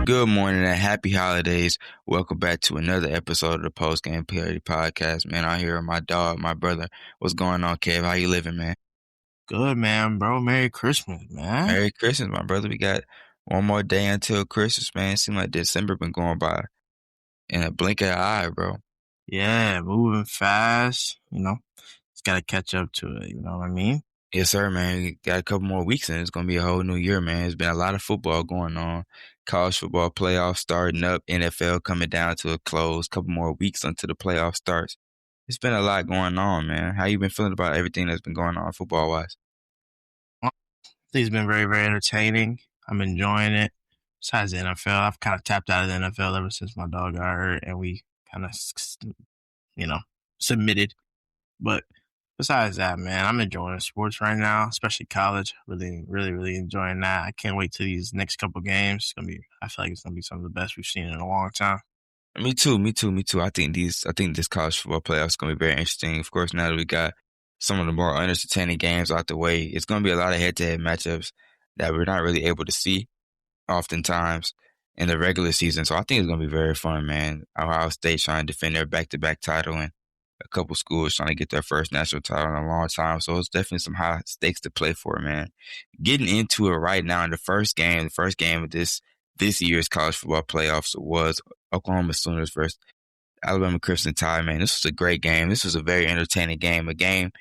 Good morning and happy holidays. Welcome back to another episode of the Post Game Parody Podcast. Man, out here with my dog, my brother. What's going on, Kev? How you living, man? Good, man, bro. Merry Christmas, man. Merry Christmas, my brother. We got one more day until Christmas, man. Seems like December been going by in a blink of an eye, bro. Yeah, moving fast. Just got to catch up to it. You know what I mean? Yes, sir, man. We got a couple more weeks and it's going to be a whole new year, man. There's been a lot of football going on. College football playoffs starting up, NFL coming down to a close, couple more weeks until the playoff starts. It's been a lot going on, man. How you been feeling about everything that's been going on football-wise? I think it's been very, very entertaining. I'm enjoying it. Besides the NFL, I've kind of tapped out of the NFL ever since my dog got hurt and we kind of, submitted. But besides that, man, I'm enjoying sports right now, especially college. Really, really, really enjoying that. I can't wait to these next couple games. I feel like it's gonna be some of the best we've seen in a long time. Me too. I think this college football playoff is going to be very interesting. Of course, now that we got some of the more entertaining games out the way, it's going to be a lot of head-to-head matchups that we're not really able to see oftentimes in the regular season. So I think it's going to be very fun, man. Ohio State trying to defend their back-to-back title and a couple schools trying to get their first national title in a long time. So it's definitely some high stakes to play for, man. Getting into it right now in the first game of this year's college football playoffs was Oklahoma Sooners versus Alabama Crimson Tide, man. This was a great game. This was a very entertaining game, a game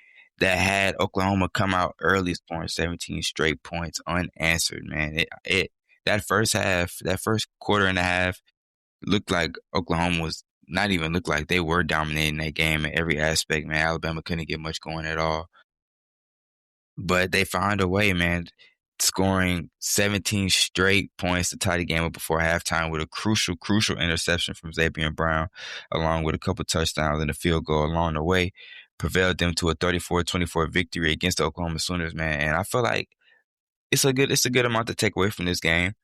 that had Oklahoma come out early, scoring 17 straight points unanswered, man. That first quarter and a half looked like Oklahoma was not even looked like they were dominating that game in every aspect, man. Alabama couldn't get much going at all. But they found a way, man, scoring 17 straight points to tie the game up before halftime with a crucial interception from Xavier Brown, along with a couple touchdowns and a field goal along the way, prevailed them to a 34-24 victory against the Oklahoma Sooners, man. And I feel like it's a good amount to take away from this game.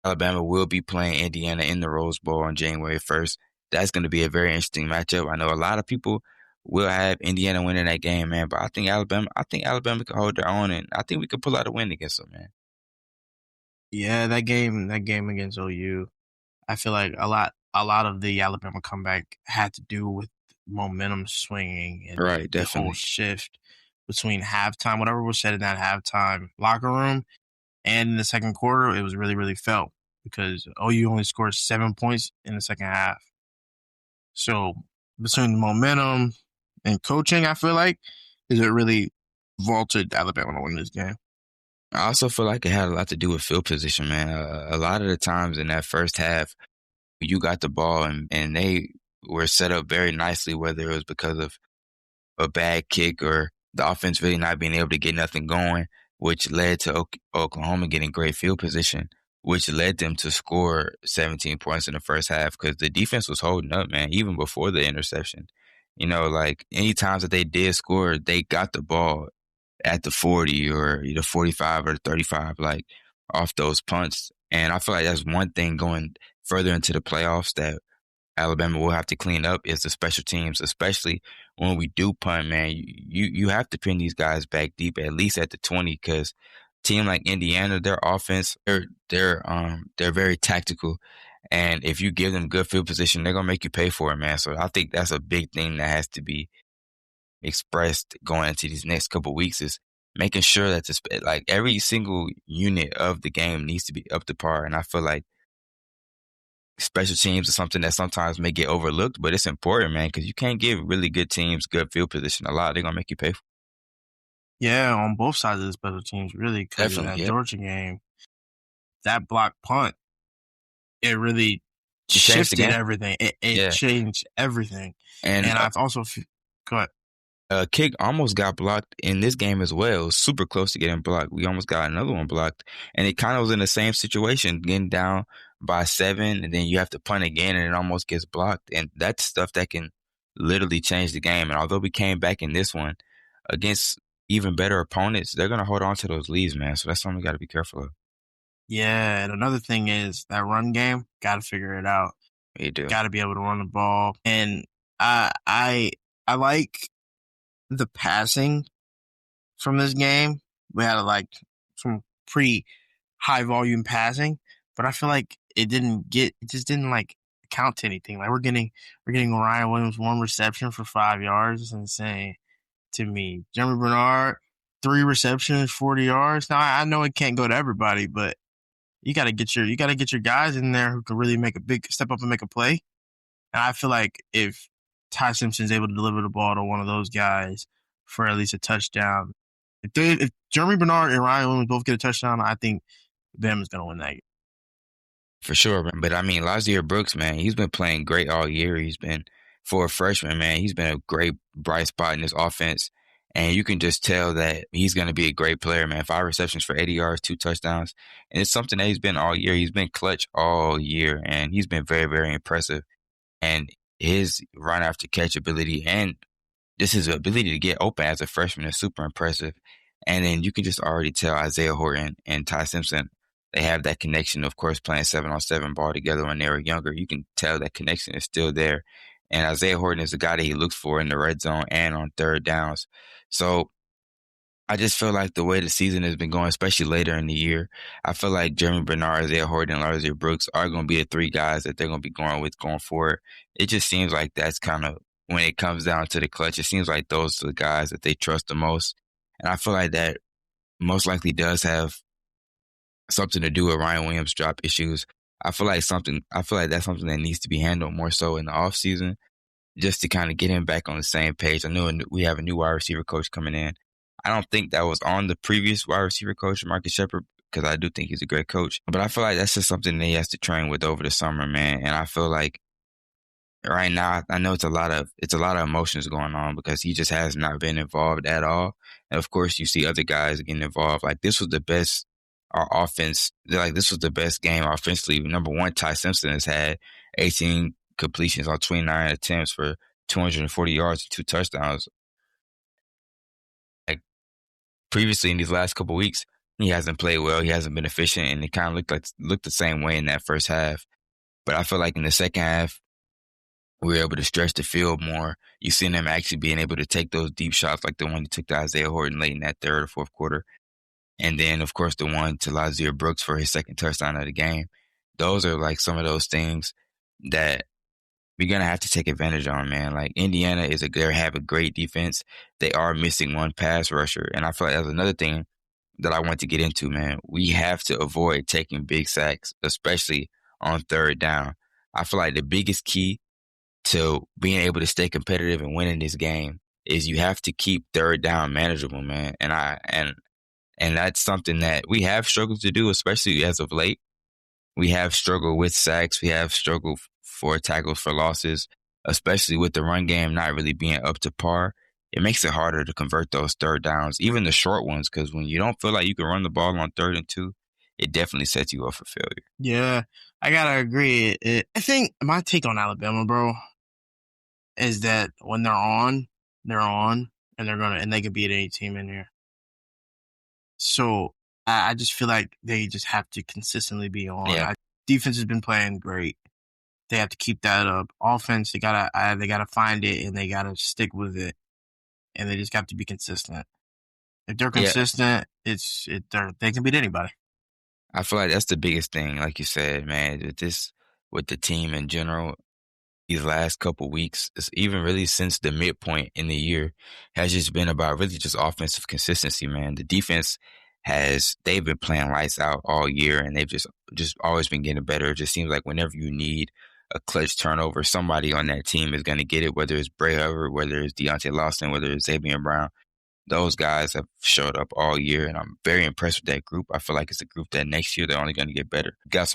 Alabama will be playing Indiana in the Rose Bowl on January 1st. That's going to be a very interesting matchup. I know a lot of people will have Indiana winning that game, man, but I think Alabama can hold their own, and I think we could pull out a win against them, man. Yeah, that game against OU, I feel like a lot of the Alabama comeback had to do with momentum swinging and Right, the definitely. whole shift between halftime, whatever was said in that halftime locker room, and in the second quarter, it was really, really felt because OU only scored 7 points in the second half. So between the momentum and coaching, I feel like, is it really vaulted Alabama to win this game. I also feel like it had a lot to do with field position, man. A lot of the times in that first half, you got the ball and they were set up very nicely, whether it was because of a bad kick or the offense really not being able to get nothing going, which led to Oklahoma getting great field position, which led them to score 17 points in the first half because the defense was holding up, man, even before the interception. You know, like any times that they did score, they got the ball at the 40 or the 45 or the 35, like off those punts. And I feel like that's one thing going further into the playoffs that Alabama will have to clean up is the special teams, especially when we do punt, man. You have to pin these guys back deep, at least at the 20, because team like Indiana, their offense, they're very tactical. And if you give them good field position, they're going to make you pay for it, man. So I think that's a big thing that has to be expressed going into these next couple of weeks is making sure that like every single unit of the game needs to be up to par. And I feel like special teams is something that sometimes may get overlooked, but it's important, man, because you can't give really good teams good field position a lot. They're going to make you pay for it. Yeah, on both sides of the special teams, really, because in that Georgia game, that block punt, it really shifted everything. It changed everything. And I've also go ahead. Kick almost got blocked in this game as well. It was super close to getting blocked. We almost got another one blocked. And it kind of was in the same situation, getting down by 7, and then you have to punt again, and it almost gets blocked. And that's stuff that can literally change the game. And although we came back in this one against even better opponents, they're going to hold on to those leads, man. So that's something we got to be careful of. Yeah, and another thing is that run game, got to figure it out. You do. Got to be able to run the ball. And I like the passing from this game. We had some pretty high volume passing, but I feel like it just didn't like count to anything. Like we're getting Ryan Williams 1 reception for 5 yards. It's insane to me. Jeremy Bernard 3 receptions, 40 yards. Now I know it can't go to everybody, but you gotta get your guys in there who can really make a big step up and make a play. And I feel like if Ty Simpson's able to deliver the ball to one of those guys for at least a touchdown, if Jeremy Bernard and Ryan Williams both get a touchdown, I think them is gonna win that game. For sure, man. But I mean, Lazier Brooks, man, he's been playing great all year. He's been, for a freshman, man, he's been a great bright spot in this offense. And you can just tell that he's going to be a great player, man. 5 receptions for 80 yards, 2 touchdowns. And it's something that he's been all year. He's been clutch all year, and he's been very, very impressive. And his run after catch ability and just his ability to get open as a freshman is super impressive. And then you can just already tell Isaiah Horton and Ty Simpson, they have that connection, of course, playing 7-on-7 ball together when they were younger. You can tell that connection is still there. And Isaiah Horton is the guy that he looks for in the red zone and on third downs. So I just feel like the way the season has been going, especially later in the year, I feel like Jeremy Bernard, Isaiah Horton, and Lazier Brooks are going to be the three guys that they're going to be going with going forward. It just seems like that's kind of when it comes down to the clutch, it seems like those are the guys that they trust the most. And I feel like that most likely does have something to do with Ryan Williams' drop issues. I feel like that's something that needs to be handled more so in the offseason, just to kind of get him back on the same page. I know we have a new wide receiver coach coming in. I don't think that was on the previous wide receiver coach, Marcus Shepard, because I do think he's a great coach. But I feel like that's just something that he has to train with over the summer, man. And I feel like right now, I know it's a lot of emotions going on because he just has not been involved at all. And of course, you see other guys getting involved. Like this was the best our offense. Like this was the best game offensively. Number one, Ty Simpson has had 18 completions on 29 attempts for 240 yards and 2 touchdowns. Like previously in these last couple of weeks, he hasn't played well. He hasn't been efficient, and it kind of looked the same way in that first half. But I feel like in the second half, we were able to stretch the field more. You seen him actually being able to take those deep shots like the one he took to Isaiah Horton late in that third or fourth quarter. And then, of course, the one to Lazier Brooks for his second touchdown of the game. Those are like some of those things that we're going to have to take advantage on, man. Like Indiana they have a great defense. They are missing one pass rusher. And I feel like that's another thing that I want to get into, man. We have to avoid taking big sacks, especially on third down. I feel like the biggest key to being able to stay competitive and winning this game is you have to keep third down manageable, man. And that's something that we have struggled to do, especially as of late. We have struggled with sacks. We have struggled for tackles for losses, especially with the run game not really being up to par. It makes it harder to convert those third downs, even the short ones, because when you don't feel like you can run the ball on 3rd and 2, it definitely sets you up for failure. Yeah, I gotta agree. I think my take on Alabama, bro, is that when they're on, and they can beat any team in here. So I just feel like they just have to consistently be on. Yeah. Defense has been playing great. They have to keep that up. Offense, they gotta find it and they gotta stick with it, and they just have to be consistent. If they're consistent, they can beat anybody. I feel like that's the biggest thing, like you said, man. With the team in general, these last couple weeks, it's even really since the midpoint in the year, has just been about really just offensive consistency, man. The defense they've been playing lights out all year, and they've just always been getting better. It just seems like whenever you need a clutch turnover, somebody on that team is going to get it, whether it's Bray Hubbard, whether it's Deontay Lawson, whether it's Xavier Brown. Those guys have showed up all year, and I'm very impressed with that group. I feel like it's a group that next year they're only going to get better. Got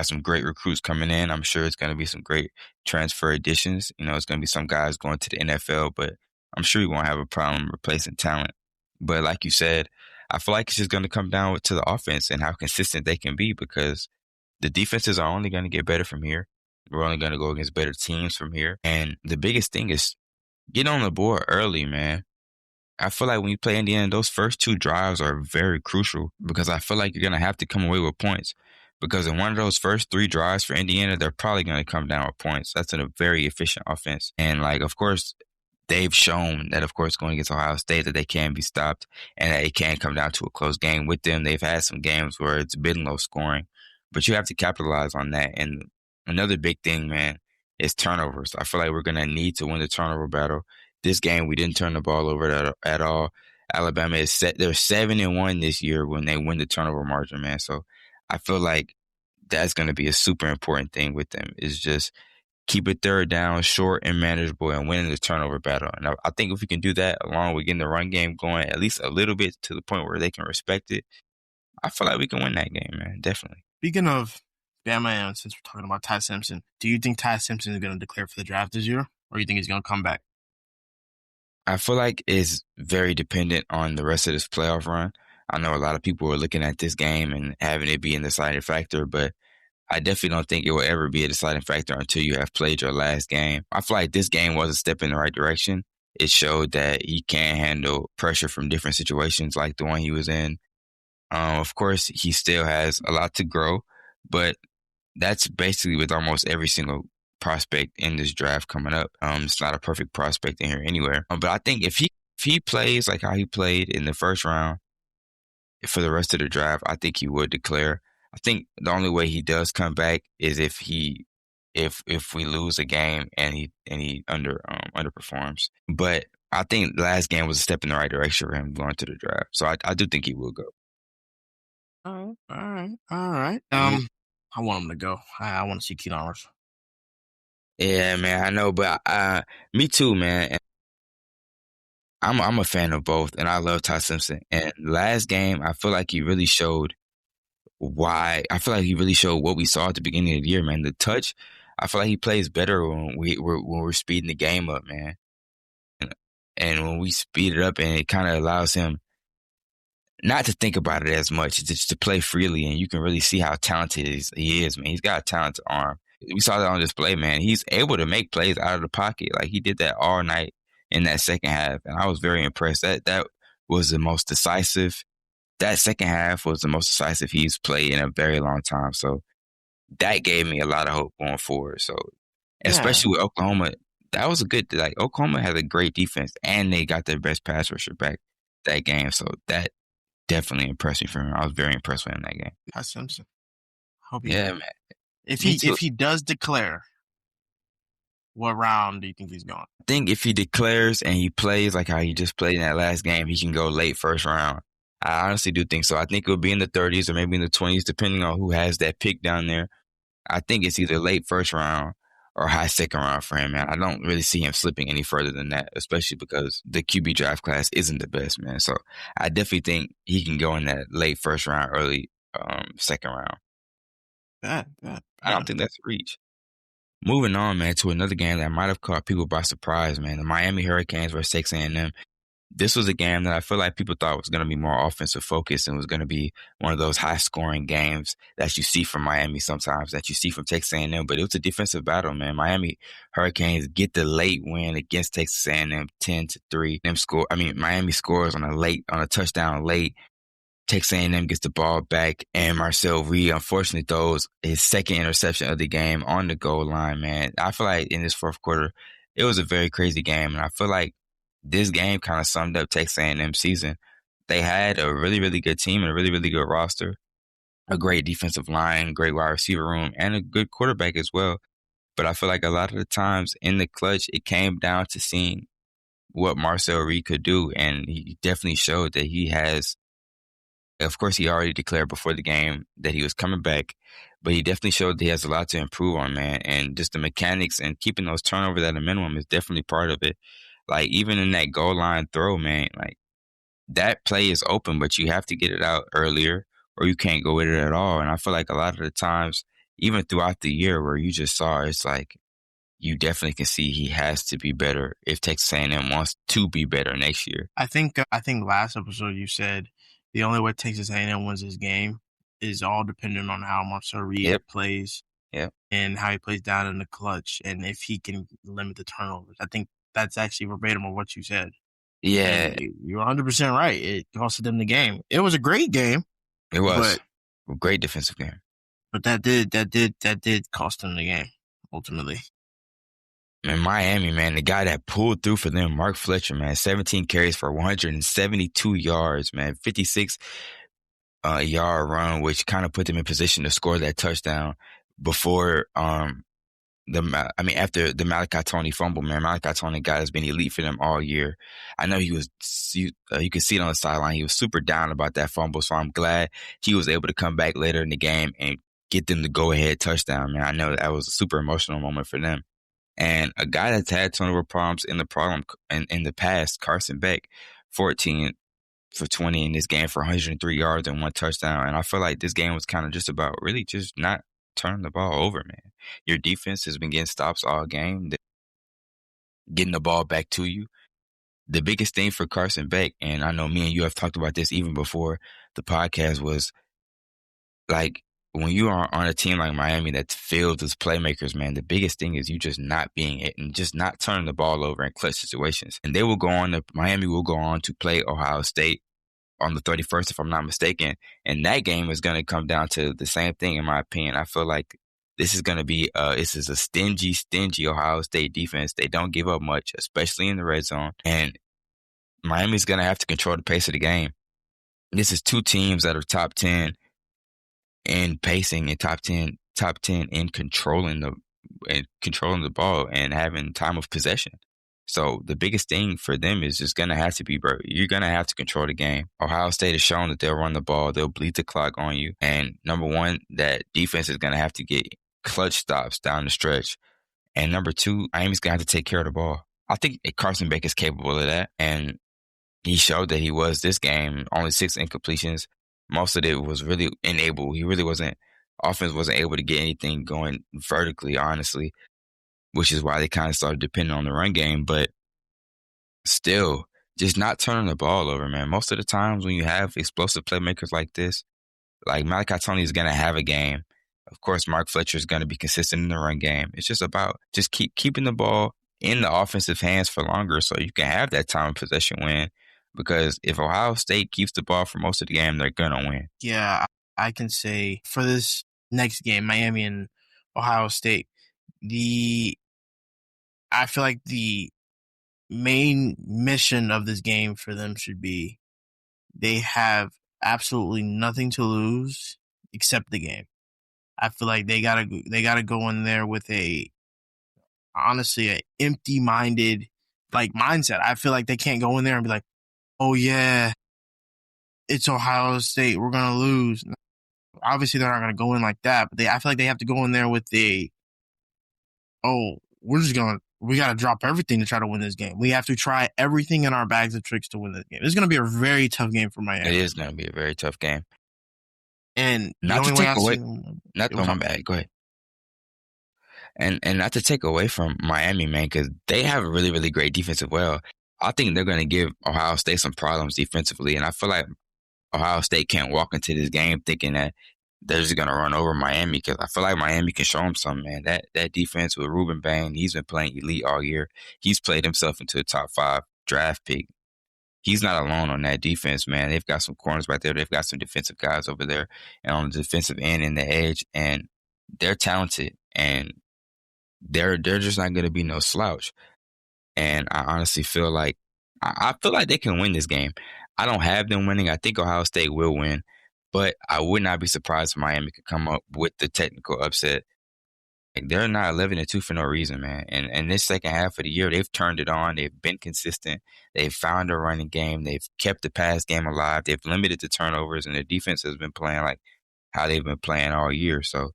some great recruits coming in. I'm sure it's going to be some great transfer additions. You know, it's going to be some guys going to the NFL, but I'm sure you won't have a problem replacing talent. But like you said, I feel like it's just going to come down to the offense and how consistent they can be, because the defenses are only going to get better from here. We're only going to go against better teams from here. And the biggest thing is get on the board early, man. I feel like when you play Indiana, those first 2 drives are very crucial, because I feel like you're going to have to come away with points. Because in one of those first 3 drives for Indiana, they're probably going to come down with points. That's a very efficient offense. And, like, of course, they've shown that, of course, going against Ohio State, that they can be stopped and that it can come down to a close game with them. They've had some games where it's been low scoring. but you have to capitalize on that. And another big thing, man, is turnovers. I feel like we're gonna need to win the turnover battle. This game, we didn't turn the ball over at all. Alabama is set. They're 7-1 this year when they win the turnover margin, man. So I feel like that's going to be a super important thing with them. Is just keep it third down, short and manageable, and winning the turnover battle. And I think if we can do that, along with getting the run game going at least a little bit to the point where they can respect it, I feel like we can win that game, man. Definitely. Speaking of Bama, and since we're talking about Ty Simpson, do you think Ty Simpson is going to declare for the draft this year, or do you think he's going to come back? I feel like it's very dependent on the rest of this playoff run. I know a lot of people are looking at this game and having it be a deciding factor, but I definitely don't think it will ever be a deciding factor until you have played your last game. I feel like this game was a step in the right direction. It showed that he can handle pressure from different situations like the one he was in. Of course, he still has a lot to grow, but that's basically with almost every single prospect in this draft coming up. It's not a perfect prospect in here anywhere. But I think if he plays like how he played in the first round for the rest of the draft, I think he would declare. I think the only way he does come back is if we lose a game and he underperforms. But I think the last game was a step in the right direction for him going to the draft. So I do think he will go. All right. I want him to go. I want to see Keaton Arnold. Yeah, man, I know, but me too, man. And I'm a fan of both, and I love Ty Simpson. And last game, I feel like he really showed why. I feel like he really showed what we saw at the beginning of the year, man. The touch. I feel like he plays better when we're speeding the game up, man. And when we speed it up, and it kind of allows him not to think about it as much, just to play freely, and you can really see how talented he is, man. He's got a talented arm. We saw that on display, man. He's able to make plays out of the pocket. Like, he did that all night in that second half, and I was very impressed. That was the most decisive. That second half was the most decisive he's played in a very long time. So that gave me a lot of hope going forward. So, especially with Oklahoma, that was a good, like, Oklahoma had a great defense, and they got their best pass rusher back that game. So that definitely impressed me for him. I was very impressed with him that game. Ty Simpson. Hope Yeah, man. If he does declare, what round do you think he's going? I think if he declares and he plays like how he just played in that last game, he can go late first round. I honestly do think so. I think it'll be in the 30s or maybe in the 20s, depending on who has that pick down there. I think it's either late first round or high second round for him, man. I don't really see him slipping any further than that, especially because the QB draft class isn't the best, man. So I definitely think he can go in that late first round, early second round. I don't think that's a reach. Moving on, man, to another game that might have caught people by surprise, man. The Miami Hurricanes versus Texas A&M. This was a game that I feel like people thought was going to be more offensive focused and was going to be one of those high-scoring games that you see from Miami sometimes, that you see from Texas A&M. But it was a defensive battle, man. Miami Hurricanes get the late win against Texas A&M 10-3. Miami scores on a touchdown late. Texas A&M gets the ball back, and Marcel Reed, unfortunately, throws his second interception of the game on the goal line, man. I feel like in this fourth quarter, it was a very crazy game, and I feel like this game kind of summed up Texas A&M season. They had a really, really good team and a really, really good roster, a great defensive line, great wide receiver room, and a good quarterback as well. But I feel like a lot of the times in the clutch, it came down to seeing what Marcel Reed could do, and he definitely showed that he has. Of course, he already declared before the game that he was coming back, but he definitely showed that he has a lot to improve on, man. And just the mechanics and keeping those turnovers at a minimum is definitely part of it. Like, even in that goal line throw, man, like, that play is open, but you have to get it out earlier or you can't go with it at all. And I feel like a lot of the times, even throughout the year where you just saw, it's like, you definitely can see he has to be better if Texas A&M wants to be better next year. I think last episode you said the only way Texas A&M wins this game is all dependent on how Marcel Reed plays and how he plays down in the clutch and if he can limit the turnovers. I think that's actually verbatim of what you said. Yeah. And you're 100% right. It costed them the game. It was a great game. It was a great defensive game. But that did cost them the game, ultimately. And Miami, man, the guy that pulled through for them, Mark Fletcher, man, 17 carries for 172 yards, man, 56 yard run, which kind of put them in position to score that touchdown before after the Malachi Tony fumble. Man, Malachi Tony guy has been elite for them all year. I know you could see it on the sideline. He was super down about that fumble, so I'm glad he was able to come back later in the game and get them the go ahead touchdown. Man, I know that was a super emotional moment for them. And a guy that's had turnover problems in the past, Carson Beck, 14 for 20 in this game for 103 yards and 1 touchdown. And I feel like this game was kind of just about really just not turning the ball over, man. Your defense has been getting stops all game, getting the ball back to you. The biggest thing for Carson Beck, and I know me and you have talked about this even before the podcast, was like when you are on a team like Miami that's filled with playmakers, man, the biggest thing is you just not being it and just not turning the ball over in clutch situations. And Miami will go on to play Ohio State on the 31st, if I'm not mistaken. And that game is going to come down to the same thing, in my opinion. I feel like this is going to be, this is a stingy Ohio State defense. They don't give up much, especially in the red zone. And Miami's going to have to control the pace of the game. This is two teams that are top 10 in pacing and top 10 in controlling the ball and having time of possession. So the biggest thing for them is just going to have to be, bro, you're going to have to control the game. Ohio State has shown that they'll run the ball. They'll bleed the clock on you. And number one, that defense is going to have to get clutch stops down the stretch. And number two, Miami's going to have to take care of the ball. I think Carson Beck is capable of that. And he showed that he was this game. Only 6 incompletions. Most of it was really unable. Offense wasn't able to get anything going vertically, honestly, which is why they kind of started depending on the run game. But still, just not turning the ball over, man. Most of the times when you have explosive playmakers like this, like Malachi Tony is going to have a game. Of course, Mark Fletcher is going to be consistent in the run game. It's just about just keeping the ball in the offensive hands for longer so you can have that time of possession win. Because if Ohio State keeps the ball for most of the game, they're going to win. Yeah, I can say for this next game, Miami and Ohio State, I feel like the main mission of this game for them should be they have absolutely nothing to lose except the game. I feel like they gotta go in there with an empty-minded mindset. I feel like they can't go in there and be like, oh yeah, it's Ohio State, we're gonna lose. Obviously, they're not gonna go in like that, but I feel like they have to go in there with we gotta drop everything to try to win this game. We have to try everything in our bags of tricks to win this game. It's gonna be a very tough game for Miami. It is gonna be a very tough game. And not to take away, go ahead. And not to take away from Miami, man, because they have a really, really great defense as well. I think they're going to give Ohio State some problems defensively. And I feel like Ohio State can't walk into this game thinking that they're just going to run over Miami, because I feel like Miami can show them something, man. That defense with Ruben Bain, he's been playing elite all year. He's played himself into a top 5 draft pick. He's not alone on that defense, man. They've got some corners right there. They've got some defensive guys over there and on the defensive end and the edge, and they're talented, and they're just not going to be no slouch. And I honestly feel like I feel like they can win this game. I don't have them winning. I think Ohio State will win, but I would not be surprised if Miami could come up with the technical upset. Like, they're not 11-2 for no reason, man. And this second half of the year, they've turned it on. They've been consistent. They've found a running game. They've kept the pass game alive. They've limited the turnovers, and their defense has been playing like how they've been playing all year. So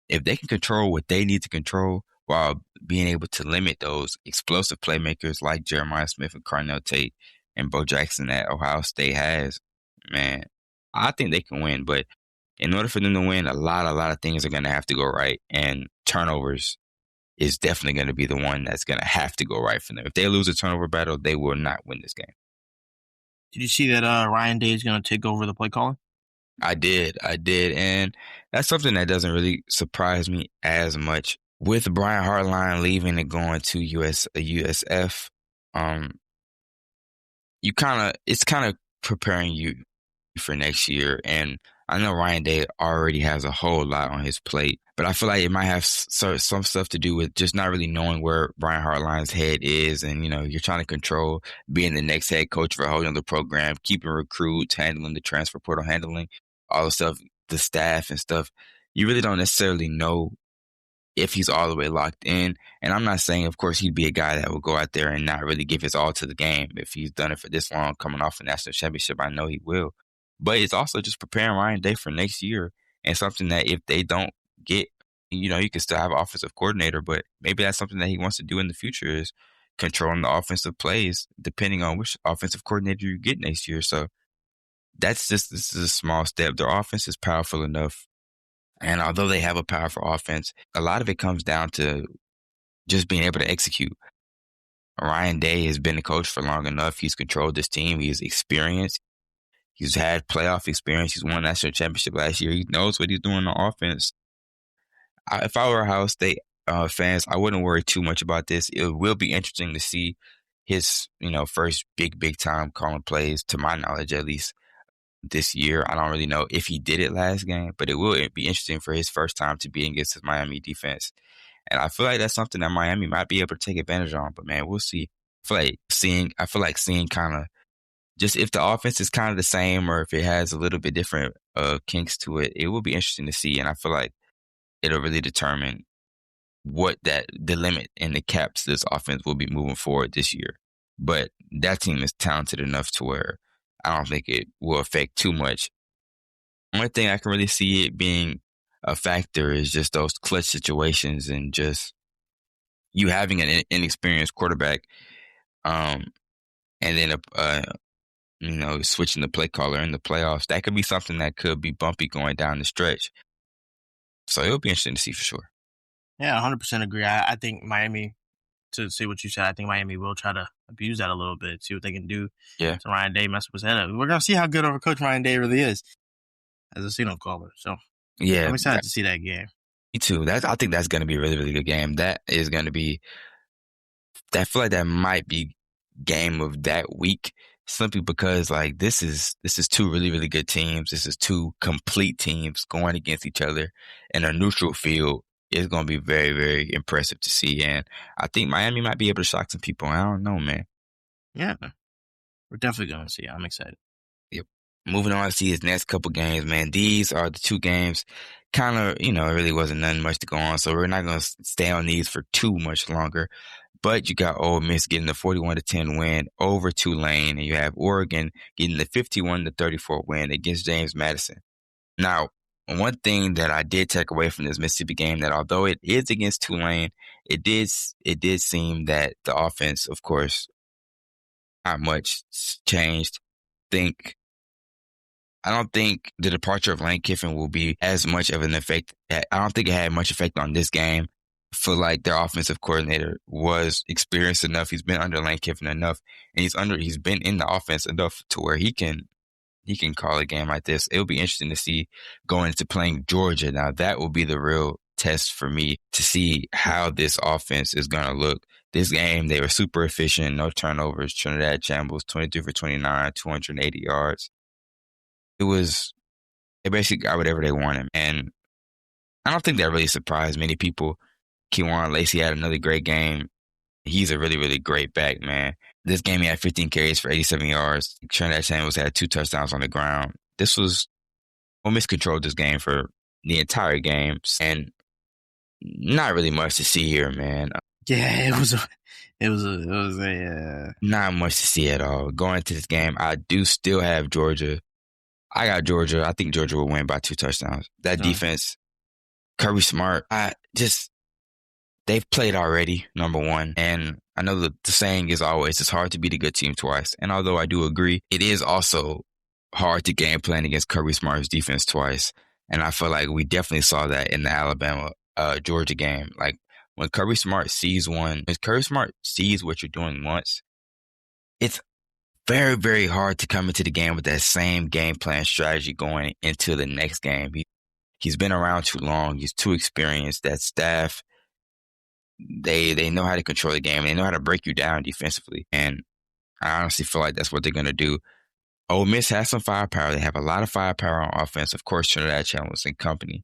if they can control what they need to control while being able to limit those explosive playmakers like Jeremiah Smith and Carnell Tate and Bo Jackson that Ohio State has, man, I think they can win. But in order for them to win, a lot of things are going to have to go right. And turnovers is definitely going to be the one that's going to have to go right for them. If they lose a turnover battle, they will not win this game. Did you see that Ryan Day is going to take over the play calling? I did. And that's something that doesn't really surprise me as much. With Brian Hartline leaving and going to USF, it's kind of preparing you for next year. And I know Ryan Day already has a whole lot on his plate, but I feel like it might have some stuff to do with just not really knowing where Brian Hartline's head is. And, you're trying to control being the next head coach for a whole other program, keeping recruits, handling the transfer portal, handling all the stuff, the staff and stuff, you really don't necessarily know if he's all the way locked in. And I'm not saying, of course, he'd be a guy that will go out there and not really give his all to the game. If he's done it for this long, coming off a national championship, I know he will. But it's also just preparing Ryan Day for next year, and something that if they don't get, you can still have an offensive coordinator, but maybe that's something that he wants to do in the future, is controlling the offensive plays depending on which offensive coordinator you get next year. So this is a small step. Their offense is powerful enough. And although they have a powerful offense, a lot of it comes down to just being able to execute. Ryan Day has been a coach for long enough. He's controlled this team. He's experienced. He's had playoff experience. He's won a national championship last year. He knows what he's doing on offense. If I were Ohio State fans, I wouldn't worry too much about this. It will be interesting to see his, first big time calling plays, to my knowledge at least, this year. I don't really know if he did it last game, but it will be interesting for his first time to be against his Miami defense. And I feel like that's something that Miami might be able to take advantage on. But man, we'll see. I feel like seeing kind of just if the offense is kind of the same or if it has a little bit different kinks to it, it will be interesting to see. And I feel like it'll really determine what the limit and the caps this offense will be moving forward this year. But that team is talented enough to where I don't think it will affect too much. One thing I can really see it being a factor is just those clutch situations and just you having an inexperienced quarterback, and then switching the play caller in the playoffs. That could be something that could be bumpy going down the stretch. So it'll be interesting to see for sure. Yeah, 100% agree. I think Miami, to see what you said, I think Miami will try to abuse that a little bit, see what they can do. Yeah. So Ryan Day mess up his head up. We're going to see how good of a coach Ryan Day really is as a signal caller. So yeah, I'm excited to see that game. Me too. I think that's going to be a really, really good game. That is going to be, I feel like that might be game of that week, simply because like this is two really, really good teams. This is two complete teams going against each other in a neutral field. It's going to be very, very impressive to see. And I think Miami might be able to shock some people. I don't know, man. Yeah, we're definitely going to see. I'm excited. Yep. Moving on to see his next couple games, man. These are the two games. Kind of, it really wasn't nothing much to go on. So we're not going to stay on these for too much longer. But you got Ole Miss getting the 41-10 win over Tulane, and you have Oregon getting the 51-34 win against James Madison. Now, one thing that I did take away from this Mississippi game, that although it is against Tulane, it did seem that the offense, of course, not much changed. I don't think the departure of Lane Kiffin will be as much of an effect. I don't think it had much effect on this game. I feel like their offensive coordinator was experienced enough. He's been under Lane Kiffin enough, and he's been in the offense enough to where he can call a game like this. It'll be interesting to see going into playing Georgia. Now that will be the real test for me to see how this offense is going to look. This game, they were super efficient, no turnovers. Trinidad Chambliss, 23 for 29, 280 yards. They basically got whatever they wanted. And I don't think that really surprised many people. Kewan Lacey had another great game. He's a really, really great back, man. This game, he had 15 carries for 87 yards. Trinidad Chambliss had 2 touchdowns on the ground. Ole Miss controlled this game for the entire game. And not really much to see here, man. Yeah, it was not much to see at all. Going into this game, I do still have Georgia. I got Georgia. I think Georgia will win by 2 touchdowns. That defense, Kirby Smart, they've played already, number one. And I know the saying is always, it's hard to beat a good team twice. And although I do agree, it is also hard to game plan against Kirby Smart's defense twice. And I feel like we definitely saw that in the Alabama-Georgia game. Like, when Kirby Smart sees what you're doing once, it's very, very hard to come into the game with that same game plan strategy going into the next game. He's been around too long. He's too experienced. That staff, they know how to control the game. They know how to break you down defensively. And I honestly feel like that's what they're going to do. Ole Miss has some firepower. They have a lot of firepower on offense. Of course, Trinidad Chambliss and company.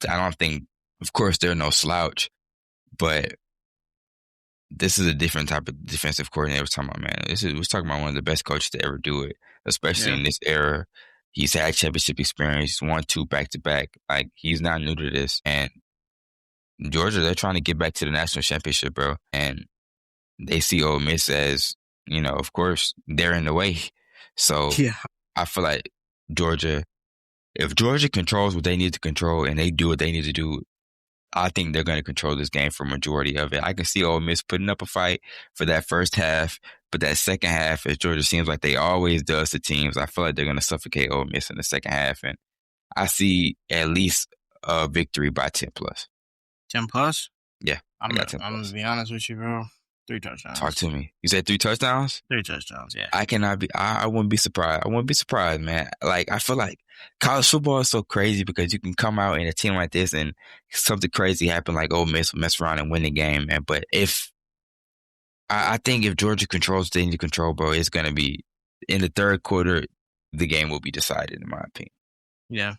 I don't think, of course, they're no slouch. But this is a different type of defensive coordinator we're talking about, man. We're talking about one of the best coaches to ever do it, especially in this era. He's had championship experience, won 2 back-to-back. Like, he's not new to this. And Georgia, they're trying to get back to the national championship, bro. And they see Ole Miss as, of course, they're in the way. So Yeah. I feel like if Georgia controls what they need to control and they do what they need to do, I think they're going to control this game for a majority of it. I can see Ole Miss putting up a fight for that first half, but that second half, as Georgia seems like they always does to teams, I feel like they're going to suffocate Ole Miss in the second half. And I see at least a victory by 10 plus. 10 plus? Yeah. I'm going to be honest with you, bro. 3 touchdowns. Talk to me. You said 3 touchdowns? 3 touchdowns, yeah. I wouldn't be surprised. I wouldn't be surprised, man. Like, I feel like college football is so crazy because you can come out in a team like this and something crazy happen, like Ole Miss will mess around and win the game, man. But I think if Georgia controls what they need to control, bro, it's going to be in the third quarter, the game will be decided, in my opinion. Yeah.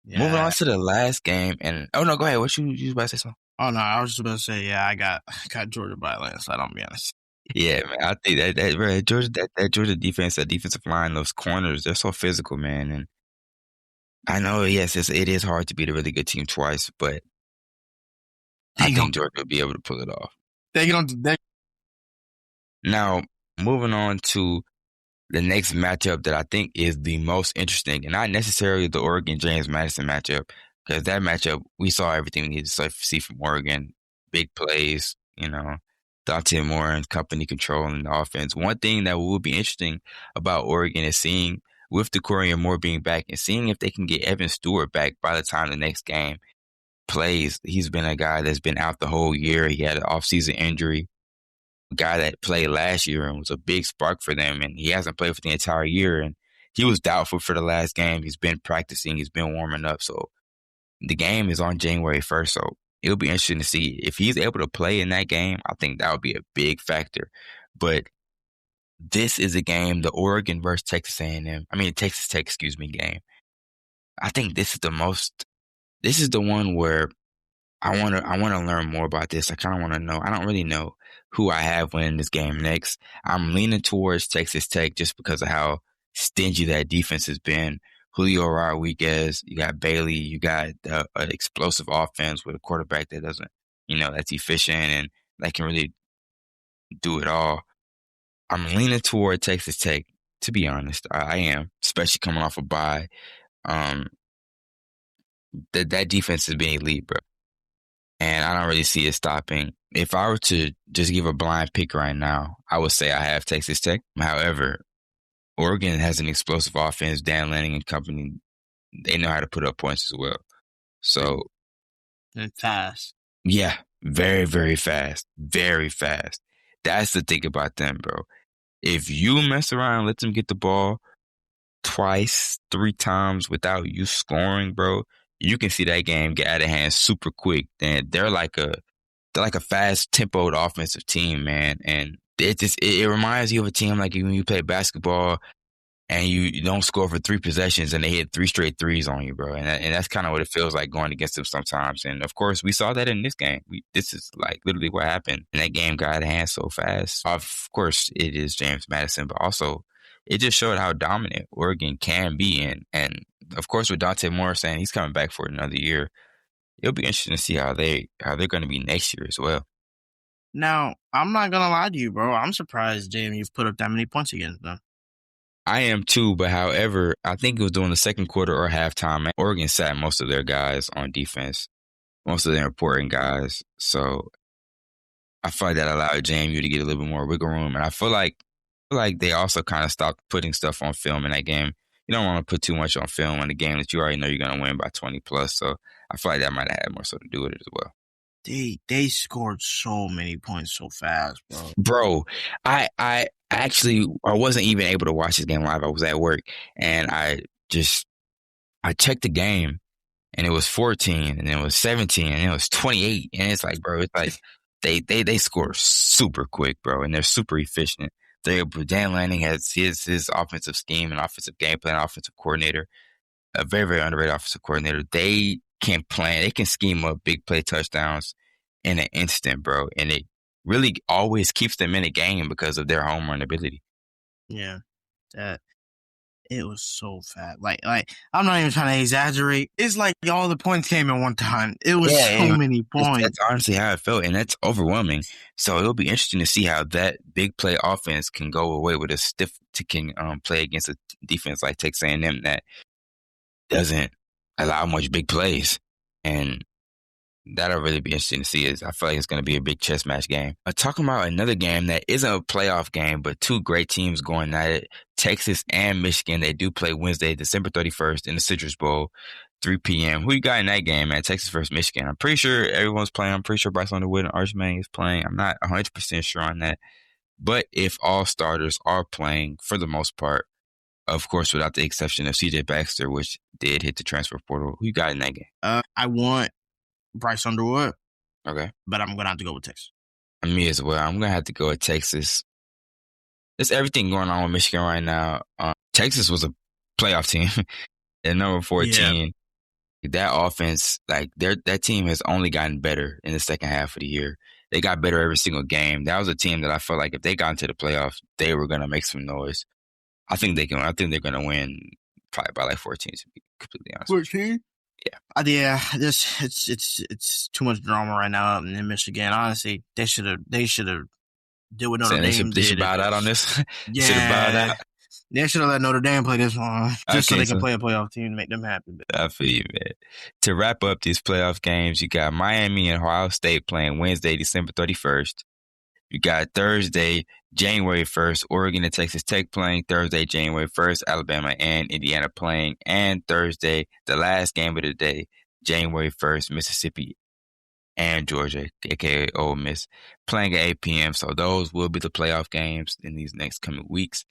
Moving on to the last game, and oh no, go ahead. What you was about to say something? Oh no, I was just about to say, yeah, I got Georgia by a landslide. I'll be honest. Yeah, man, I think that Georgia defense, that defensive line, those corners, they're so physical, man. And I know, yes, it is hard to beat a really good team twice, but I think Georgia will be able to pull it off. Now, moving on to the next matchup that I think is the most interesting, and not necessarily the Oregon-James Madison matchup, because that matchup, we saw everything we needed to see from Oregon. Big plays, Dante Moore and company controlling the offense. One thing that will be interesting about Oregon is seeing, with DeCorey and Moore being back, and seeing if they can get Evan Stewart back by the time the next game plays. He's been a guy that's been out the whole year. He had an offseason injury. Guy that played last year and was a big spark for them, and he hasn't played for the entire year, and he was doubtful for the last game. He's been practicing, he's been warming up, so the game is on January 1st, so it'll be interesting to see if he's able to play in that game. I think that would be a big factor. But this is a game, the Oregon versus Texas Tech, game. I think this is the one where I want to learn more about this. I kind of want to know. I don't really know who I have winning this game next. I'm leaning towards Texas Tech just because of how stingy that defense has been. Julio Rodriguez, you got Bailey, you got an explosive offense with a quarterback that doesn't, that's efficient and that can really do it all. I'm leaning toward Texas Tech, to be honest. I am, especially coming off a bye. That defense has been elite, bro. And I don't really see it stopping. If I were to just give a blind pick right now, I would say I have Texas Tech. However, Oregon has an explosive offense. Dan Lanning and company, they know how to put up points as well. So, and fast. Yeah, very, very fast. Very fast. That's the thing about them, bro. If you mess around and let them get the ball twice, 3 times without you scoring, bro, you can see that game get out of hand super quick. Then they're like a fast tempoed offensive team, man. And it reminds you of a team like when you play basketball and you don't score for 3 possessions and they hit 3 straight threes on you, bro. And that's kind of what it feels like going against them sometimes. And of course, we saw that in this game. This is like literally what happened. And that game got out of hand so fast. Of course, it is James Madison, but also it just showed how dominant Oregon can be. And of course, with Dante Moore saying he's coming back for another year, it'll be interesting to see how they're going to be next year as well. Now, I'm not going to lie to you, bro. I'm surprised, Jamie, you've put up that many points against them. I am too, but however, I think it was during the second quarter or halftime. Oregon sat most of their guys on defense, most of their important guys. So I feel like that allowed JMU to get a little bit more wiggle room. And I feel like they also kind of stopped putting stuff on film in that game. You don't want to put too much on film in a game that you already know you're going to win by 20 plus. So I feel like that might have had more so to do with it as well. They scored so many points so fast, bro. Bro, I wasn't even able to watch this game live. I was at work and I checked the game and it was 14 and then it was 17 and it was 28. And it's like, bro, it's like they score super quick, bro, and they're super efficient. Dan Lanning has his offensive scheme and offensive game plan, offensive coordinator, a very, very underrated offensive coordinator. They can plan. They can scheme up big play touchdowns in an instant, bro. And it really always keeps them in a game because of their home run ability. Yeah. It was so fat. Like I'm not even trying to exaggerate. It's like all the points came at one time. It was so many points. That's honestly how it felt, and that's overwhelming. So it'll be interesting to see how that big play offense can go away with a stiff ticking play against a defense like Texas A&M that doesn't allow much big plays. And that'll really be interesting to see. I feel like it's going to be a big chess match game. Talking about another game that isn't a playoff game, but two great teams going at it, Texas and Michigan. They do play Wednesday, December 31st in the Citrus Bowl, 3 p.m. Who you got in that game, man? Texas versus Michigan. I'm pretty sure everyone's playing. I'm pretty sure Bryce Underwood and Archman is playing. I'm not 100% sure on that. But if all starters are playing, for the most part, of course, without the exception of C.J. Baxter, which did hit the transfer portal, who you got in that game? I want Bryce Underwood. Okay. But I'm going to have to go with Texas. Me as well. I'm going to have to go with Texas. There's everything going on with Michigan right now. Texas was a playoff team at number 14. Yeah. That offense, like that team has only gotten better in the second half of the year. They got better every single game. That was a team that I felt like if they got into the playoffs, they were going to make some noise. I think they can. I think they're going to win probably by like 14, to be completely honest. 14? Yeah. It's too much drama right now in Michigan. Honestly, they should have did what Notre Dame did. They should bow out on this. Yeah, should have bowed out. They should have let Notre Dame play this one just so they can play a playoff team and make them happy. I feel you, man. To wrap up these playoff games, you got Miami and Ohio State playing Wednesday, December 31st. You got Thursday, January 1st, Oregon and Texas Tech playing. Thursday, January 1st, Alabama and Indiana playing. And Thursday, the last game of the day, January 1st, Mississippi and Georgia, a.k.a. Ole Miss, playing at 8 p.m. So those will be the playoff games in these next coming weeks.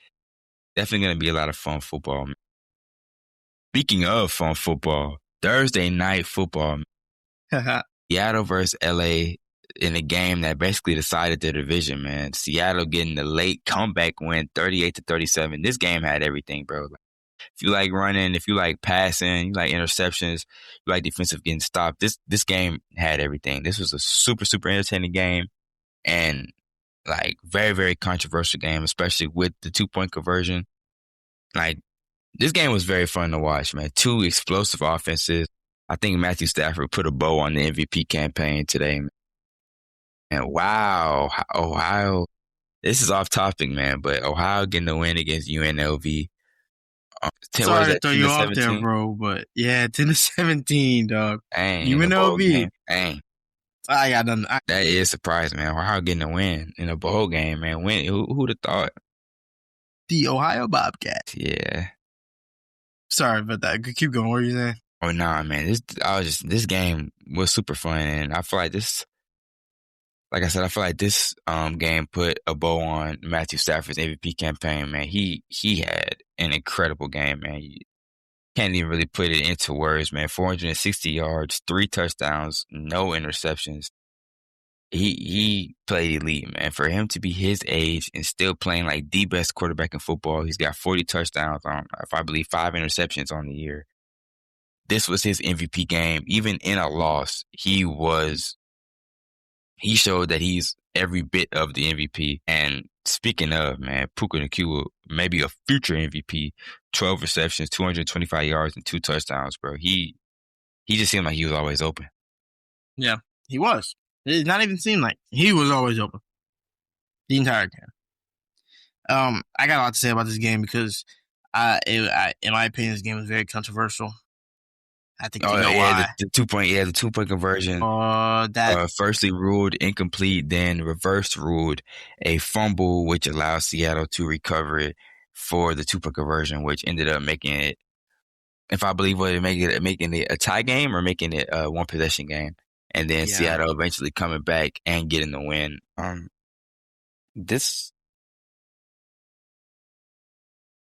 Definitely going to be a lot of fun football. Speaking of fun football, Thursday night football. Seattle versus L.A. in a game that basically decided the division, man. Seattle getting the late comeback win, 38-37. This game had everything, bro. If you like running, if you like passing, you like interceptions, you like defensive getting stopped, this game had everything. This was a super, super entertaining game and like very, very controversial game, especially with the 2-point conversion. Like this game was very fun to watch, man. Two explosive offenses. I think Matthew Stafford put a bow on the MVP campaign today, man. And wow, Ohio, this is off topic, man, but Ohio getting the win against UNLV. Sorry to throw you off there, bro, but yeah, 10-17, dog. Dang, UNLV. Dang. I got nothing. That is surprising, man. Ohio getting a win in a bowl game, man. Who'd have thought? The Ohio Bobcats. Yeah. Sorry about that. Keep going. What are you saying? Oh, nah, man. This game was super fun, and I feel like this. Like I said, I feel like this game put a bow on Matthew Stafford's MVP campaign, man. He had an incredible game, man. You can't even really put it into words, man. 460 yards, 3 touchdowns, no interceptions. He played elite, man. For him to be his age and still playing like the best quarterback in football, he's got 40 touchdowns on, if I believe, 5 interceptions on the year. This was his MVP game. Even in a loss, he showed that he's every bit of the MVP. And speaking of, man, Puka Nacua, maybe a future MVP, 12 receptions, 225 yards, and 2 touchdowns, bro. He just seemed like he was always open. Yeah, he was. It did not even seem like he was always open the entire game. I got a lot to say about this game because, in my opinion, this game was very controversial. I think why. The 2-point conversion. Firstly ruled incomplete, then reversed ruled a fumble, which allowed Seattle to recover it for the 2-point conversion, which ended up making it, if I believe, making it a tie game or making it a 1-possession game, and then Seattle eventually coming back and getting the win.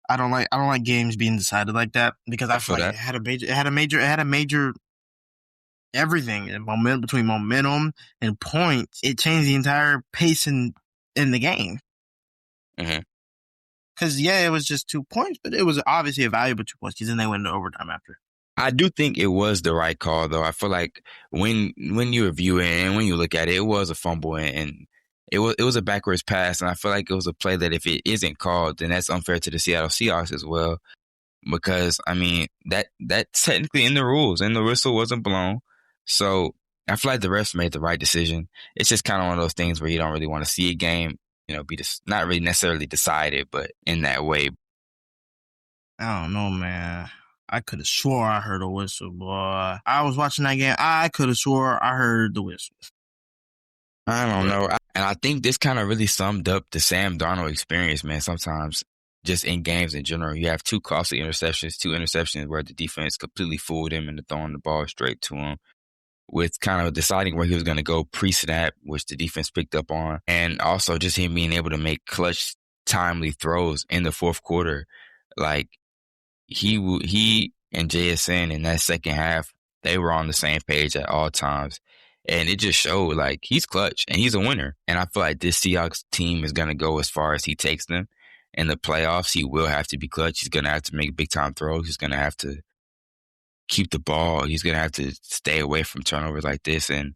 I don't like games being decided like that because I feel like it had a major everything and between momentum and points. It changed the entire pace in the game. Mm-hmm. Because it was just 2 points, but it was obviously a valuable 2 points because then they went into overtime after. I do think it was the right call, though. I feel like when you review it and when you look at it, it was a fumble and it was a backwards pass, and I feel like it was a play that if it isn't called, then that's unfair to the Seattle Seahawks as well. because I mean that's technically in the rules and the whistle wasn't blown. So I feel like the refs made the right decision. It's just kind of one of those things where you don't really want to see a game, be just not really necessarily decided, but in that way. I don't know, man. I could have swore I heard a whistle, boy. I was watching that game. I could have swore I heard the whistle. I don't know. And I think this kind of really summed up the Sam Darnold experience, man. Sometimes just in games in general, you have two costly interceptions, two interceptions where the defense completely fooled him into throwing the ball straight to him, with kind of deciding where he was going to go pre-snap, which the defense picked up on, and also just him being able to make clutch, timely throws in the fourth quarter. Like he and JSN in that second half, they were on the same page at all times. And it just showed like he's clutch and he's a winner. And I feel like this Seahawks team is going to go as far as he takes them. In the playoffs, he will have to be clutch. He's going to have to make big time throws. He's going to have to keep the ball. He's going to have to stay away from turnovers like this. And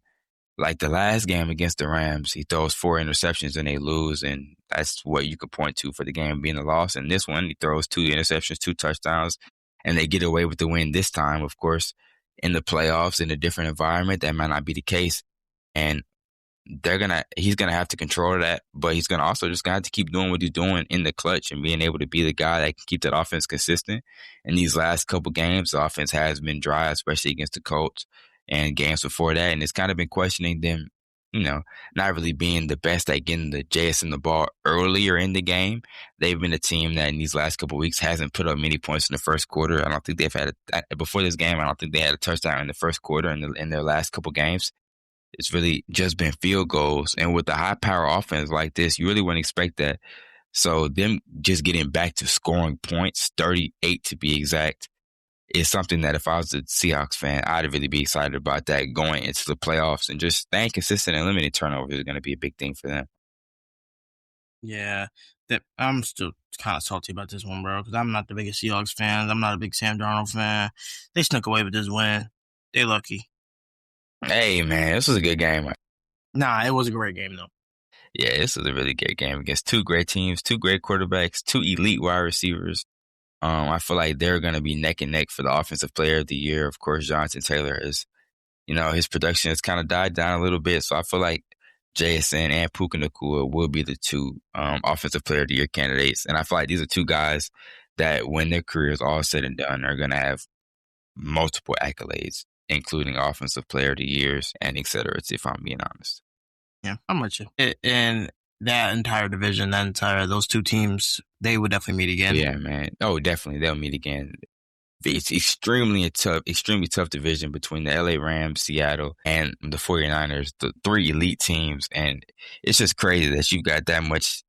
like the last game against the Rams, he throws 4 interceptions and they lose. And that's what you could point to for the game being a loss. And this one, he throws 2 interceptions, 2 touchdowns, and they get away with the win this time. Of course, in the playoffs, in a different environment, that might not be the case. And he's gonna have to control that, but he's gonna also just gonna have to keep doing what he's doing in the clutch and being able to be the guy that can keep that offense consistent. In these last couple games, the offense has been dry, especially against the Colts and games before that, and it's kind of been questioning them, not really being the best at getting the JSN the ball earlier in the game. They've been a team that in these last couple of weeks hasn't put up many points in the first quarter. I don't think they've had before this game. I don't think they had a touchdown in the first quarter in their last couple games. It's really just been field goals. And with the high power offense like this, you really wouldn't expect that. So them just getting back to scoring points, 38 to be exact, is something that if I was a Seahawks fan, I'd really be excited about that going into the playoffs, and just staying consistent and limiting turnovers is going to be a big thing for them. Yeah, I'm still kind of salty about this one, bro, because I'm not the biggest Seahawks fan. I'm not a big Sam Darnold fan. They snuck away with this win. They lucky. Hey, man, this was a good game. Nah, it was a great game, though. Yeah, this was a really good game against 2 great teams, 2 great quarterbacks, 2 elite wide receivers. I feel like they're going to be neck and neck for the offensive player of the year. Of course, Jonathan Taylor is, his production has kind of died down a little bit. So I feel like JSN and Puka Nacua will be the 2 offensive player of the year candidates. And I feel like these are 2 guys that when their careers all said and done are going to have multiple accolades, including offensive player of the years and et cetera, if I'm being honest. Yeah, I'm with you. And that entire division, those 2 teams, they would definitely meet again. Yeah, man. Oh, definitely. They'll meet again. It's extremely tough division between the LA Rams, Seattle, and the 49ers, the 3 elite teams. And it's just crazy that you've got that much,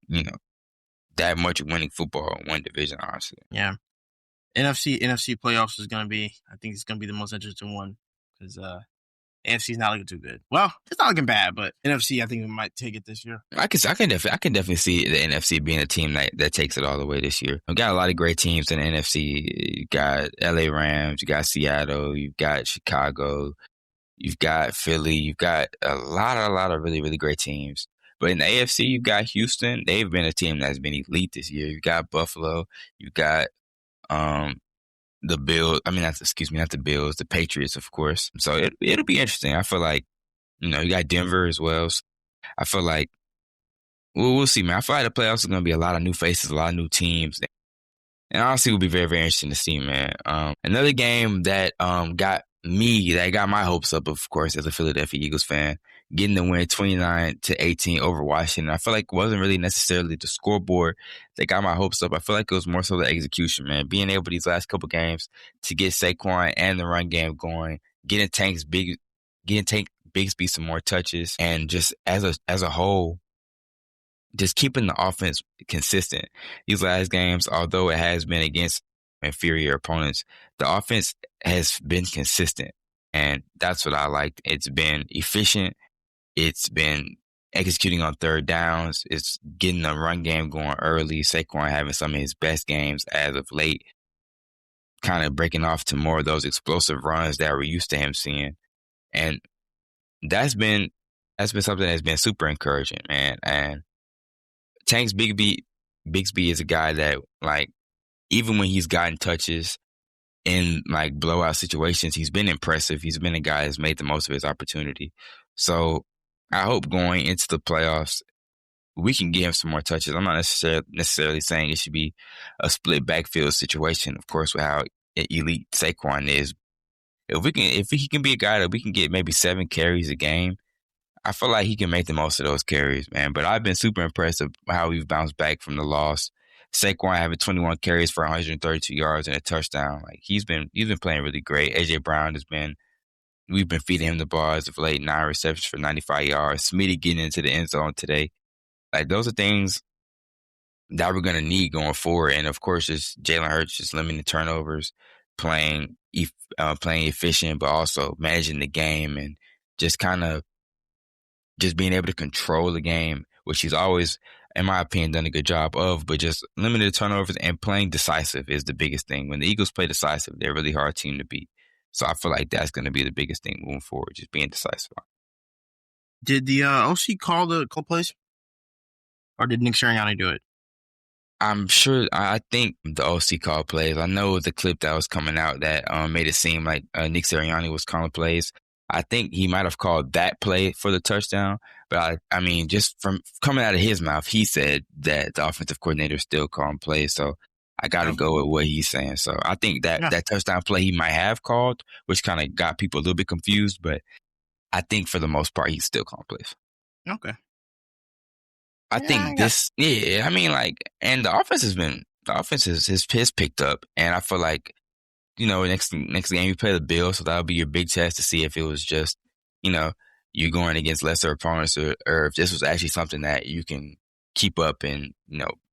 that much winning football in one division, honestly. Yeah. NFC playoffs is going to be, I think it's going to be the most interesting one, because AFC's not looking too good. Well, it's not looking bad, but NFC, I think we might take it this year. I can definitely see the NFC being a team that takes it all the way this year. We've got a lot of great teams in the NFC. You got LA Rams, you got Seattle, you've got Chicago, you've got Philly, you've got a lot of really, really great teams. But in the AFC, you've got Houston. They've been a team that's been elite this year. You've got Buffalo, you've got the Bills, not the Bills, the Patriots, of course. So it'll be interesting. I feel like, you got Denver as well. So I feel like, we'll see, man. I feel like the playoffs are going to be a lot of new faces, a lot of new teams. And honestly, it will be very, very interesting to see, man. Another game that got my hopes up, of course, as a Philadelphia Eagles fan, getting the win 29-18 over Washington. I feel like it wasn't really necessarily the scoreboard that got my hopes up. I feel like it was more so the execution, man. Being able these last couple games to get Saquon and the run game going, getting Tank Bigsby some more touches, and just as a whole, just keeping the offense consistent. These last games, although it has been against inferior opponents, the offense has been consistent, and that's what I liked. It's been efficient. It's been executing on third downs. It's getting the run game going early. Saquon having some of his best games as of late, kind of breaking off to more of those explosive runs that we're used to him seeing. And that's been something that's been super encouraging, man. And Tanks Bigsby is a guy that, like, even when he's gotten touches in like blowout situations, he's been impressive. He's been a guy that's made the most of his opportunity. So I hope going into the playoffs, we can give him some more touches. I'm not necessarily saying it should be a split backfield situation, of course, with how elite Saquon is. If he can be a guy that we can get maybe 7 carries a game, I feel like he can make the most of those carries, man. But I've been super impressed with how we've bounced back from the loss. Saquon having 21 carries for 132 yards and a touchdown. Like he's been playing really great. AJ Brown we've been feeding him the ball as of late, 9 receptions for 95 yards. Smitty getting into the end zone today. Like those are things that we're gonna need going forward. And of course, just Jalen Hurts just limiting turnovers, playing efficient, but also managing the game and just kind of just being able to control the game, which he's always, in my opinion, done a good job of. But just limited turnovers and playing decisive is the biggest thing. When the Eagles play decisive, they're a really hard team to beat. So I feel like that's going to be the biggest thing moving forward, just being decisive. Did the OC call the plays? Or did Nick Sirianni do it? I'm sure. I think the OC called plays. I know the clip that was coming out that made it seem like Nick Sirianni was calling plays. I think he might have called that play for the touchdown. But I mean, just from coming out of his mouth, he said that the offensive coordinator is still calling plays. So I got to go with what he's saying. So I think that touchdown play he might have called, which kind of got people a little bit confused. But I think for the most part, he's still calling plays. Okay. I think I mean, like, and the offense has picked up, and I feel like, next game you play the Bills, so that'll be your big test to see if it was just, you going against lesser opponents, or if this was actually something that you can keep up and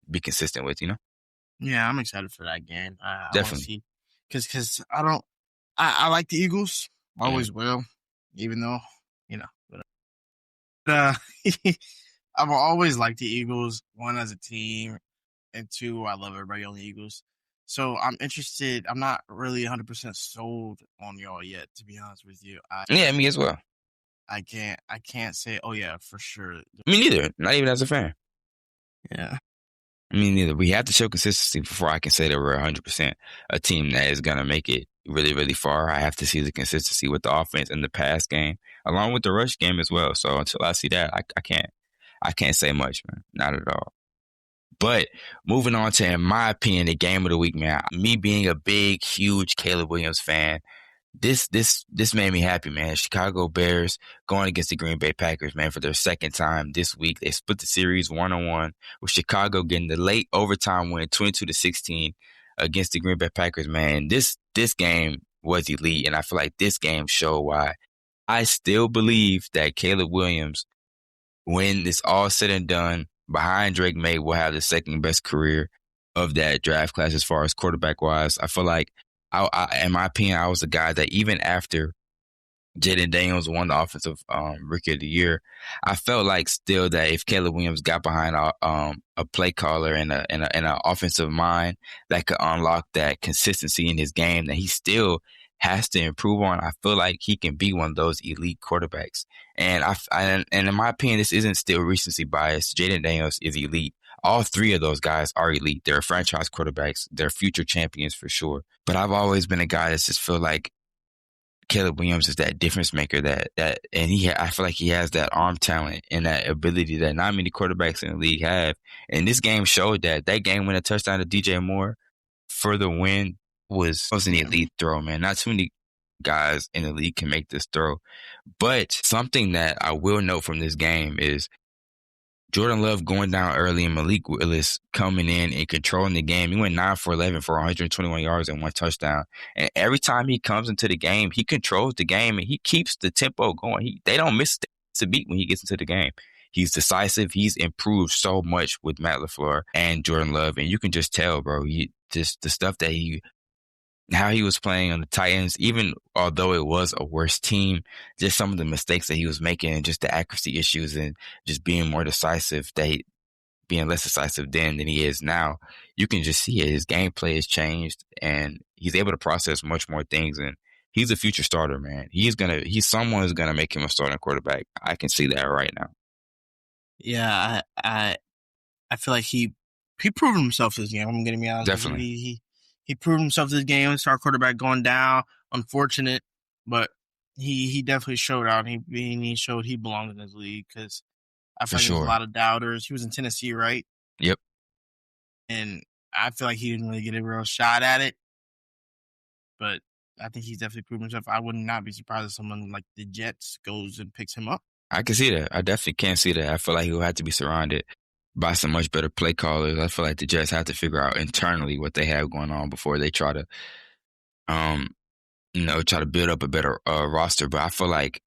be consistent with. Yeah, I'm excited for that game. Definitely, because I like the Eagles, always will, even though but I've always liked the Eagles, one, as a team, and two, I love everybody on the Eagles. So I'm interested. I'm not really 100% sold on y'all yet, to be honest with you. Me as well. I can't say, oh yeah, for sure. Me neither. Not even as a fan. Yeah. Me neither. We have to show consistency before I can say that we're 100% a team that is going to make it really, really far. I have to see the consistency with the offense and the pass game, along with the rush game as well. So until I see that, I can't say much, man. Not at all. But moving on to, in my opinion, the game of the week, man. Me being a big, huge Caleb Williams fan, this made me happy, man. Chicago Bears going against the Green Bay Packers, man, for their second time this week. They split the series 1-1, with Chicago getting the late overtime win, 22-16, against the Green Bay Packers, man. This game was elite, and I feel like this game showed why I still believe that Caleb Williams, when it's all said and done, behind Drake May, will have the second best career of that draft class as far as quarterback wise. I feel like, in my opinion, I was the guy that even after Jaden Daniels won the offensive rookie of the year, I felt like still that if Caleb Williams got behind a play caller and an offensive mind that could unlock that consistency in his game that he still has to improve on, I feel like he can be one of those elite quarterbacks. And and in my opinion, this isn't still recency bias. Jaden Daniels is elite. All three of those guys are elite. They're franchise quarterbacks. They're future champions for sure. But I've always been a guy that just feel like Caleb Williams is that difference maker I feel like he has that arm talent and that ability that not many quarterbacks in the league have. And this game showed that game winning touchdown to DJ Moore for the win was an elite throw, man. Not too many guys in the league can make this throw. But something that I will note from this game is Jordan Love going down early and Malik Willis coming in and controlling the game. He went 9 for 11 for 121 yards and 1 touchdown. And every time he comes into the game, he controls the game and he keeps the tempo going. They don't miss a beat when he gets into the game. He's decisive. He's improved so much with Matt LaFleur and Jordan Love. And you can just tell, bro, just the stuff that how he was playing on the Titans, even although it was a worse team, just some of the mistakes that he was making and just the accuracy issues and just being more decisive, being less decisive then than he is now. You can just see it. His gameplay has changed and he's able to process much more things. And he's a future starter, man. Someone is going to make him a starting quarterback. I can see that right now. Yeah. I feel like he proved himself this game. I'm going to be honest. Definitely. he proved himself this game. Star quarterback going down, unfortunate, but he definitely showed out. He showed he belonged in this league because I For feel like there's a sure. lot of doubters. He was in Tennessee, right? Yep. And I feel like he didn't really get a real shot at it, but I think he's definitely proven himself. I would not be surprised if someone like the Jets goes and picks him up. I can see that. I definitely can see that. I feel like he'll have to be surrounded by some much better play callers. I feel like the Jets have to figure out internally what they have going on before they try to, um, try to build up a better roster. But I feel like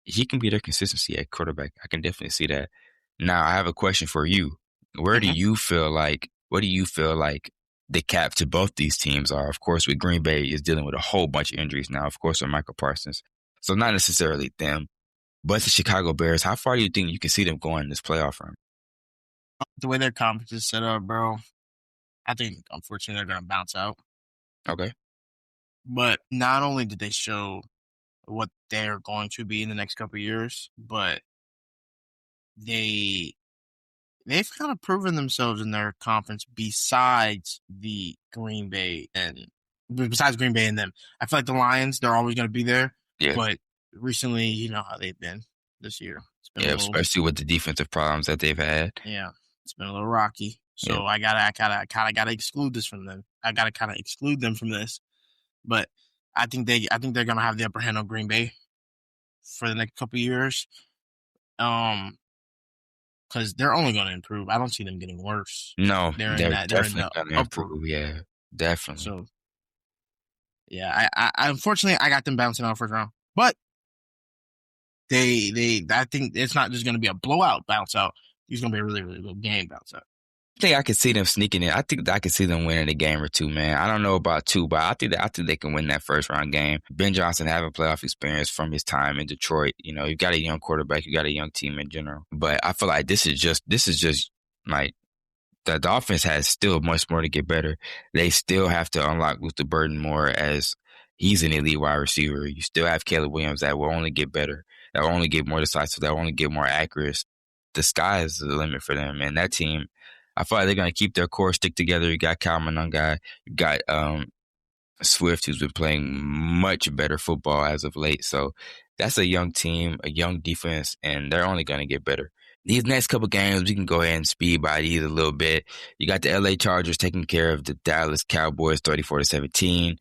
he can be their consistency at quarterback. I can definitely see that. Now, I have a question for you. What do you feel like the cap to both these teams are? Of course, with Green Bay is dealing with a whole bunch of injuries now, of course, with Michael Parsons. So not necessarily them, but the Chicago Bears. How far do you think you can see them going in this playoff run? The way their conference is set up, bro, I think unfortunately they're gonna bounce out. Okay. But not only did they show what they're going to be in the next couple of years, but they've kind of proven themselves in their conference besides Green Bay and them. I feel like the Lions, they're always going to be there. Yeah. But recently, you know how they've been this year. It's been especially with the defensive problems that they've had. Yeah, it's been a little rocky. So I gotta exclude this from them. I gotta kind of exclude them from this. But I think they're gonna have the upper hand on Green Bay for the next couple of years. Because they're only going to improve. I don't see them getting worse. No, they're definitely going to improve. Yeah, definitely. So, yeah, I unfortunately I got them bouncing out first round, but I think it's not just going to be a blowout bounce out. It's going to be a really really good game bounce out. I think I could see them sneaking in. I think I could see them winning a game or two, man. I don't know about two, but I think they can win that first round game. Ben Johnson having playoff experience from his time in Detroit. You know, you got a young quarterback, you got a young team in general. But I feel like this is just like the offense has still much more to get better. They still have to unlock Luther Burden more as he's an elite wide receiver. You still have Caleb Williams that will only get better, that will only get more decisive, that will only get more accurate. The sky is the limit for them, and that team. I feel like they're going to keep their core stick together. You got Kyle Monangai. You got Swift, who's been playing much better football as of late. So that's a young team, a young defense, and they're only going to get better. These next couple games, we can go ahead and speed by these a little bit. You got the LA Chargers taking care of the Dallas Cowboys 34-17.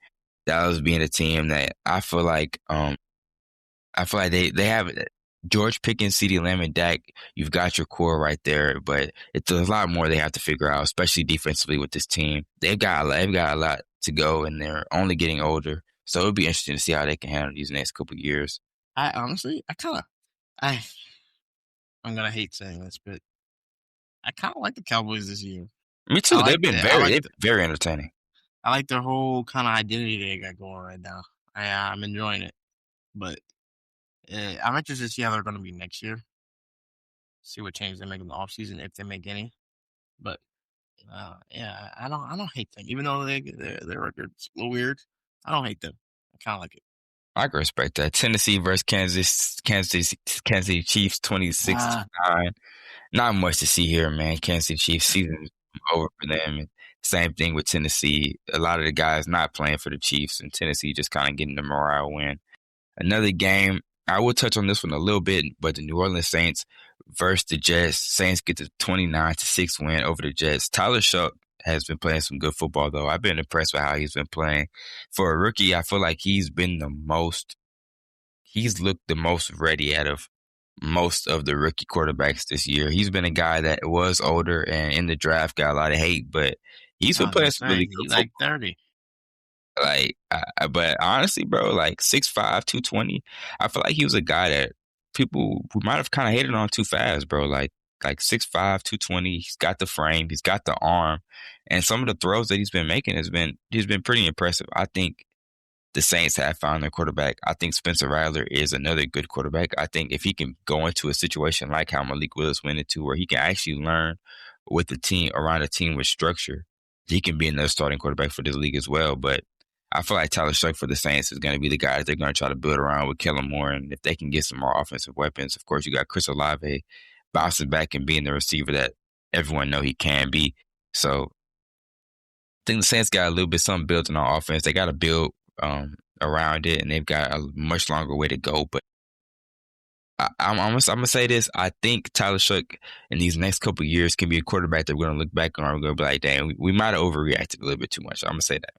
Dallas being a team that I feel like they have George Pickens, CeeDee Lamb, and Dak, you've got your core right there, but it's a lot more they have to figure out, especially defensively with this team. They've got a lot to go, and they're only getting older. So it'll be interesting to see how they can handle these next couple of years. I'm gonna hate saying this, but I kind of like the Cowboys this year. Me too. They've been very entertaining. I like their whole kind of identity they got going right now. I'm enjoying it, but I'm interested to see how they're going to be next year. See what changes they make in the offseason, if they make any. But I don't hate them, even though their record's a little weird. I don't hate them. I kind of like it. I can respect that. Tennessee versus Kansas City Chiefs 26-9. Not much to see here, man. Kansas City Chiefs season over for them. And same thing with Tennessee. A lot of the guys not playing for the Chiefs, and Tennessee just kind of getting the morale win. Another game. I will touch on this one a little bit, but the New Orleans Saints versus the Jets. Saints get the 29-6 win over the Jets. Tyler Shuck has been playing some good football, though. I've been impressed with how he's been playing. For a rookie, I feel like he's looked the most ready out of most of the rookie quarterbacks this year. He's been a guy that was older and in the draft got a lot of hate, but he's been playing some really good football. Like 30. But honestly, bro, like 6'5", 220, I feel like he was a guy that people who might have kind of hated on too fast, bro. Like 6'5", 220, he's got the frame, he's got the arm, and some of the throws that he's been making he's been pretty impressive. I think the Saints have found their quarterback. I think Spencer Rattler is another good quarterback. I think if he can go into a situation like how Malik Willis went into, where he can actually learn with the team, around a team with structure, he can be another starting quarterback for this league as well. But I feel like Tyler Shuck for the Saints is going to be the guy that they're going to try to build around with Kellen Moore. And if they can get some more offensive weapons, of course, you got Chris Olave bouncing back and being the receiver that everyone know he can be. So think the Saints got a little bit something built in our offense. They got to build around it, and they've got a much longer way to go. But I'm gonna say this: I think Tyler Shuck in these next couple of years can be a quarterback that we're gonna look back on. And we're gonna be like, "Damn, we might have overreacted a little bit too much." I'm gonna say that.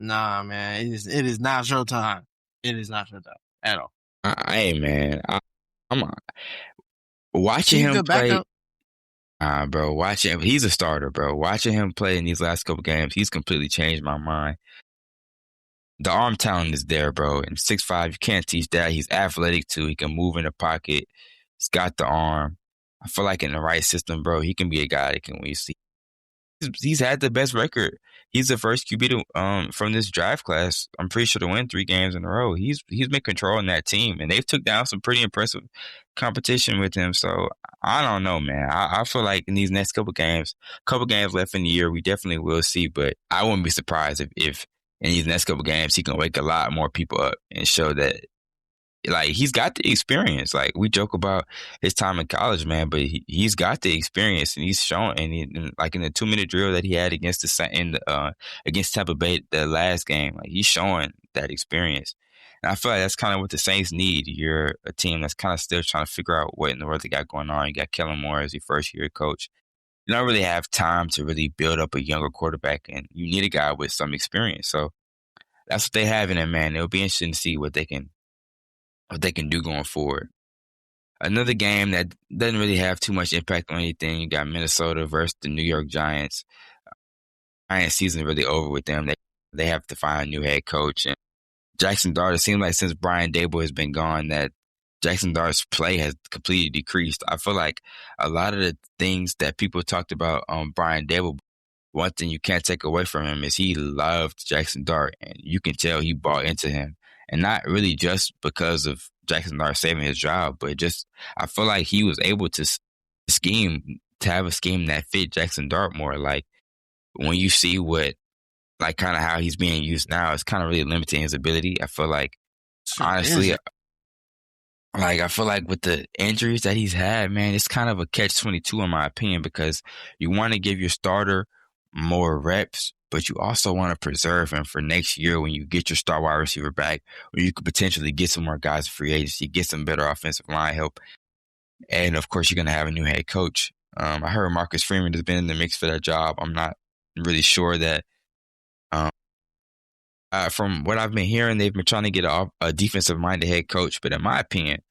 Nah, man, it is not showtime. It is not showtime at all. Hey, man, I'm watching He's a him good play. backup. Bro, watching he's a starter, bro. Watching him play in these last couple games, he's completely changed my mind. The arm talent is there, bro. And 6'5", you can't teach that. He's athletic too. He can move in the pocket. He's got the arm. I feel like in the right system, bro, he can be a guy that can win. He's had the best record. He's the first QB to, from this draft class, I'm pretty sure, to win 3 games in a row. He's been controlling that team, and they've took down some pretty impressive competition with him. So I don't know, man. I feel like in these next couple games left in the year, we definitely will see. But I wouldn't be surprised if in these next couple games he can wake a lot more people up and show that. Like, he's got the experience. Like, we joke about his time in college, man, but he's got the experience, and he's shown. And like in the 2-minute drill that he had against against Tampa Bay the last game, like, he's showing that experience. And I feel like that's kind of what the Saints need. You're a team that's kind of still trying to figure out what in the world they got going on. You got Kellen Moore as your first year coach. You don't really have time to really build up a younger quarterback, and you need a guy with some experience. So that's what they have in him, man. It'll be interesting to see what they can do going forward. Another game that doesn't really have too much impact on anything. You got Minnesota versus the New York Giants. Giants season really over with them. They have to find a new head coach. And Jackson Dart, it seems like since Brian Daboll has been gone, that Jackson Dart's play has completely decreased. I feel like a lot of the things that people talked about on Brian Daboll, one thing you can't take away from him is he loved Jackson Dart, and you can tell he bought into him. And not really just because of Jackson Dart saving his job, but just I feel like he was able to have a scheme that fit Jackson Dart more. Like, when you see like kind of how he's being used now, it's kind of really limiting his ability. I feel like, honestly, like, I feel like with the injuries that he's had, man, it's kind of a catch-22 in my opinion, because you want to give your starter more reps, but you also want to preserve him for next year when you get your star wide receiver back, or you could potentially get some more guys free agency, get some better offensive line help. And of course, you're going to have a new head coach. I heard Marcus Freeman has been in the mix for that job. I'm not really sure that. From what I've been hearing, they've been trying to get a defensive-minded head coach, but in my opinion,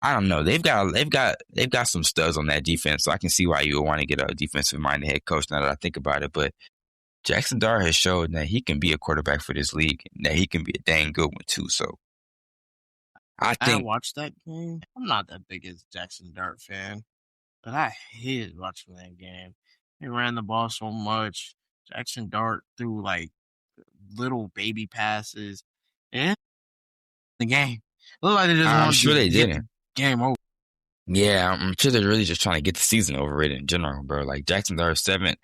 I don't know. They've got some studs on that defense, so I can see why you would want to get a defensive-minded head coach now that I think about it. But Jackson Dart has showed that he can be a quarterback for this league, and that he can be a dang good one too. So I watched that game. I'm not that big as Jackson Dart fan, but I hated watching that game. They ran the ball so much. Jackson Dart threw like little baby passes, and the game. It looked like they just I'm sure they didn't. Game over. Yeah, I'm sure they're really just trying to get the season over with in general, bro. Like, Jackson Dart 7,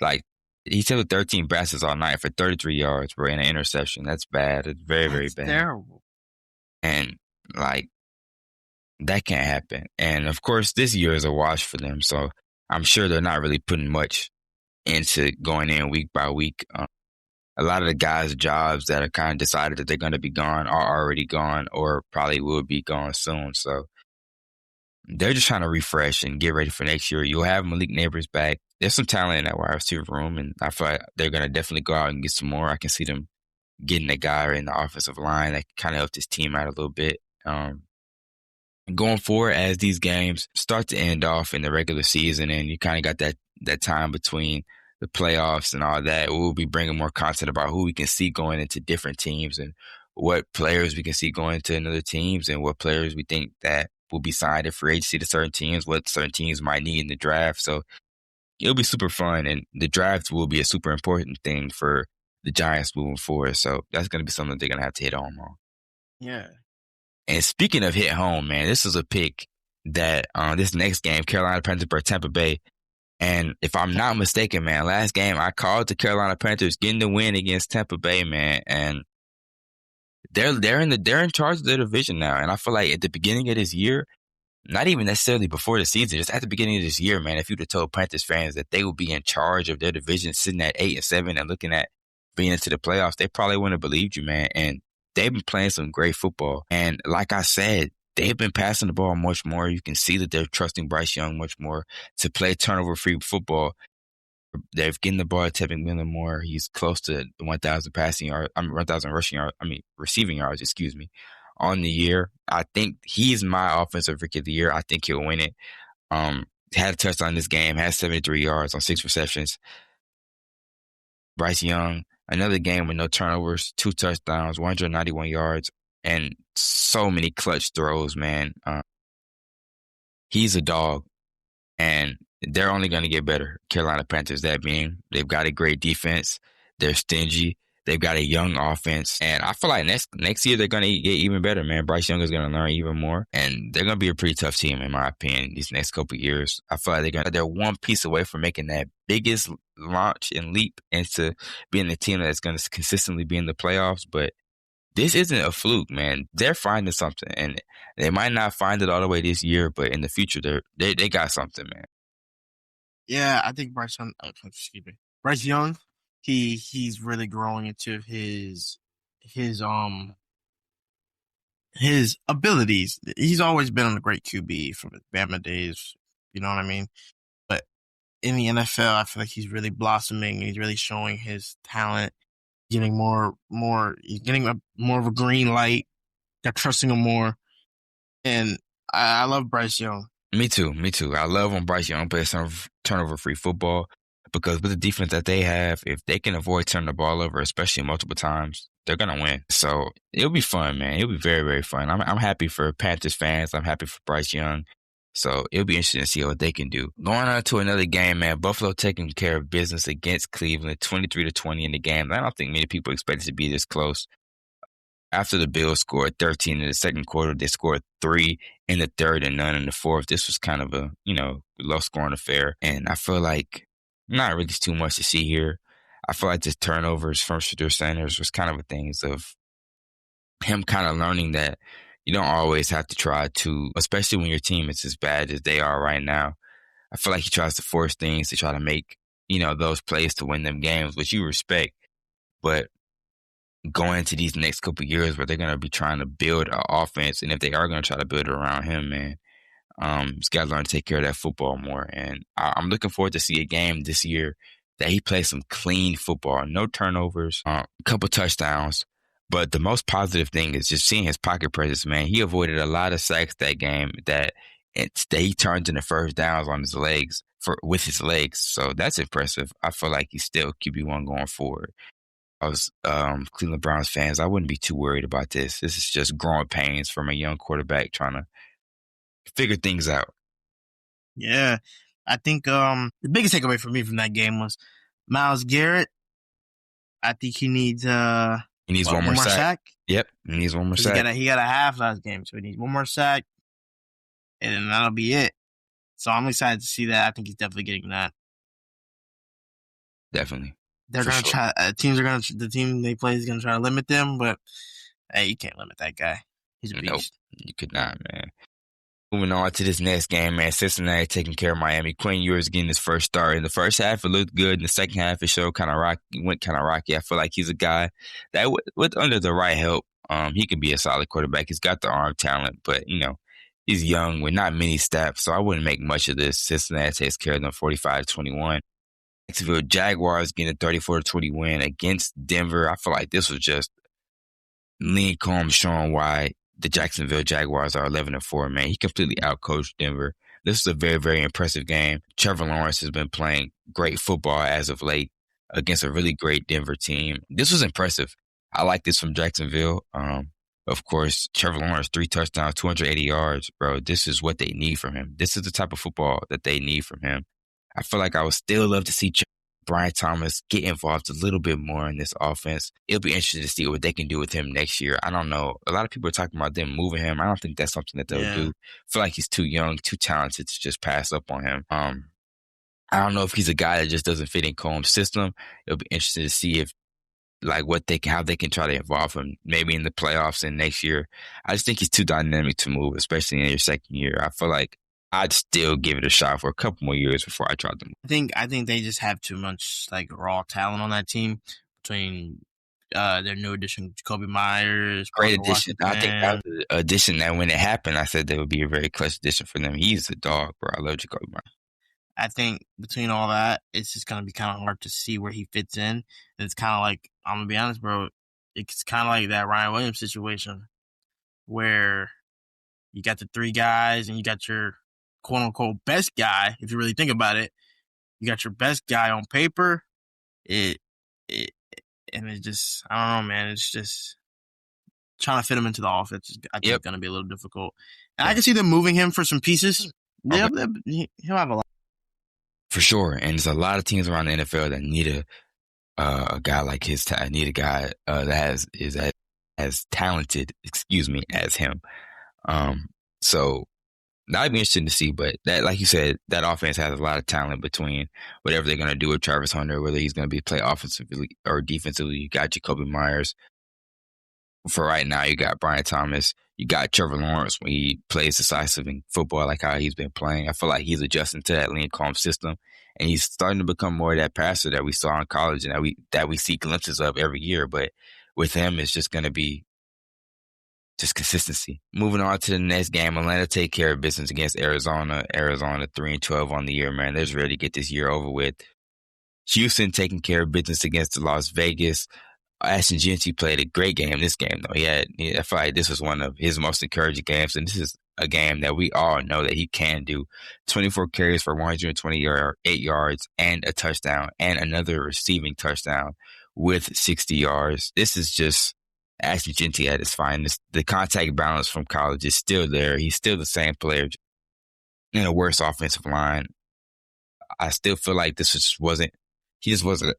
like, he took 13 passes all night for 33 yards, bro, and an interception. That's bad. It's very, very bad. Terrible. And, like, that can't happen. And, of course, this year is a wash for them. So I'm sure they're not really putting much into going in week by week. A lot of the guys' jobs that are kind of decided that they're going to be gone are already gone, or probably will be gone soon. So they're just trying to refresh and get ready for next year. You'll have Malik Neighbors back. There's some talent in that wide receiver room, and I feel like they're going to definitely go out and get some more. I can see them getting a guy in the offensive line that kind of help this team out a little bit. Going forward, as these games start to end off in the regular season, and you kind of got that time between the playoffs and all that, we'll be bringing more content about who we can see going into different teams, and what players we can see going into another teams, and what players we think that will be signed in free agency to certain teams, what certain teams might need in the draft. So it'll be super fun, and the draft will be a super important thing for the Giants moving forward. So that's going to be something they're going to have to hit home on. Yeah. And speaking of hit home, man, this is a pick that this next game, Carolina Panthers versus Tampa Bay. And if I'm not mistaken, man, last game I called the Carolina Panthers getting the win against Tampa Bay, man, and they're in charge of their division now. And I feel like at the beginning of this year, not even necessarily before the season, just at the beginning of this year, man, if you'd have told Panthers fans that they would be in charge of their division sitting at 8-7 and looking at being into the playoffs, they probably wouldn't have believed you, man. And they've been playing some great football. And like I said, they've been passing the ball much more. You can see that they're trusting Bryce Young much more to play turnover-free football. They've getting the ball to Tevin Miller more. He's close to 1,000 passing yards. 1,000 rushing yards. Receiving yards. Excuse me, on the year. I think he's my offensive rookie of the year. I think he'll win it. Had a touchdown in this game. Had 73 yards on 6 receptions. Bryce Young, another game with no turnovers, 2 touchdowns, 191 yards, and so many clutch throws. Man, he's a dog, and they're only going to get better. Carolina Panthers, that being, they've got a great defense. They're stingy. They've got a young offense. And I feel like next year they're going to get even better, man. Bryce Young is going to learn even more. And they're going to be a pretty tough team, in my opinion, these next couple of years. I feel like they're one piece away from making that biggest launch and leap into being the team that's going to consistently be in the playoffs. But this isn't a fluke, man. They're finding something. And they might not find it all the way this year, but in the future, they got something, man. Yeah, I think Bryce Young, he's really growing into his abilities. He's always been a great QB from his Bama days, you know what I mean? But in the NFL, I feel like he's really blossoming. He's really showing his talent, getting he's getting more of a green light. They're trusting him more. And I love Bryce Young. Me too. I love when Bryce Young plays some turnover-free football, because with the defense that they have, if they can avoid turning the ball over, especially multiple times, they're going to win. So it'll be fun, man. It'll be very, very fun. I'm happy for Panthers fans. I'm happy for Bryce Young. So it'll be interesting to see what they can do. Going on to another game, man. Buffalo taking care of business against Cleveland, 23-20 in the game. I don't think many people expected it to be this close. After the Bills scored 13 in the second quarter, they scored 3 in the third and none in the fourth. This was kind of a, low-scoring affair. And I feel like not really too much to see here. I feel like the turnovers from Shedeur Sanders was kind of a thing of him kind of learning that you don't always have to try to, especially when your team is as bad as they are right now. I feel like he tries to force things to try to make, those plays to win them games, which you respect. But going into these next couple of years where they're going to be trying to build an offense, and if they are going to try to build it around him, man, he's got to learn to take care of that football more. And I'm looking forward to see a game this year that he plays some clean football, no turnovers, a couple touchdowns. But the most positive thing is just seeing his pocket presence, man. He avoided a lot of sacks that game that he turned into first downs on his legs with his legs. So that's impressive. I feel like he's still QB1 going forward. I was Cleveland Browns fans, I wouldn't be too worried about this. This is just growing pains from a young quarterback trying to figure things out. Yeah. I think the biggest takeaway for me from that game was Myles Garrett. I think he needs one more sack. Yep, he needs one more sack. He got a half last game, so he needs one more sack, and then that'll be it. So I'm excited to see that. I think he's definitely getting that. Definitely. They're going to try. The team they play is going to try to limit them, but hey, you can't limit that guy. He's a beast. Nope, you could not, man. Moving on to this next game, man. Cincinnati taking care of Miami. Quinn Ewers getting his first start. In the first half, it looked good. In the second half, it showed went kind of rocky. I feel like he's a guy that, with under the right help, he can be a solid quarterback. He's got the arm talent, but, he's young with not many steps, so I wouldn't make much of this. Cincinnati takes care of them 45-21. Jacksonville Jaguars getting a 34-20 win against Denver. I feel like this was just Lincoln showing why the Jacksonville Jaguars are 11-4, man. He completely outcoached Denver. This is a very, very impressive game. Trevor Lawrence has been playing great football as of late against a really great Denver team. This was impressive. I like this from Jacksonville. Of course, Trevor Lawrence, 3 touchdowns, 280 yards. Bro, this is what they need from him. This is the type of football that they need from him. I feel like I would still love to see Brian Thomas get involved a little bit more in this offense. It'll be interesting to see what they can do with him next year. I don't know. A lot of people are talking about them moving him. I don't think that's something that they'll do. I feel like he's too young, too talented to just pass up on him. I don't know if he's a guy that just doesn't fit in Combs' system. It'll be interesting to see if like how they can try to involve him maybe in the playoffs and next year. I just think he's too dynamic to move, especially in your second year. I feel like I'd still give it a shot for a couple more years before I try to move. I think they just have too much like raw talent on that team between their new addition, Jacoby Myers, Great Parker addition. I think that Washington. was the addition that when it happened, I said that would be a very clutch addition for them. He's a dog, bro. I love Jacoby Myers. I think between all that, it's just gonna be kind of hard to see where he fits in. And it's kind of like, I'm gonna be honest, bro. It's kind of like that Ryan Williams situation where you got the three guys and you got your quote unquote best guy. If you really think about it, you got your best guy on paper. It and it's just, I don't know, man. It's just trying to fit him into the offense. I think it's gonna be a little difficult. And I can see them moving him for some pieces. He'll have a lot. For sure. And there's a lot of teams around the NFL that need a guy like his. Need a guy that is as talented, as him. So that'd be interesting to see. But that, like you said, that offense has a lot of talent between whatever they're gonna do with Travis Hunter, whether he's gonna play offensively or defensively. You got Jacoby Myers. For right now, you got Brian Thomas. You got Trevor Lawrence when he plays decisive in football, like how he's been playing. I feel like he's adjusting to that lean calm system, and he's starting to become more of that passer that we saw in college and that we see glimpses of every year. But with him, it's just going to be just consistency. Moving on to the next game, Atlanta take care of business against Arizona. Arizona 3-12 on the year, man. They're just ready to get this year over with. Houston taking care of business against the Las Vegas. Ashton Jeanty played a great game this game, though. I feel like this was one of his most encouraging games, and this is a game that we all know that he can do. 24 carries for 128 yards and a touchdown, and another receiving touchdown with 60 yards. This is just Ashton Jeanty at his finest. The contact balance from college is still there. He's still the same player in a worse offensive line. I still feel like he just wasn't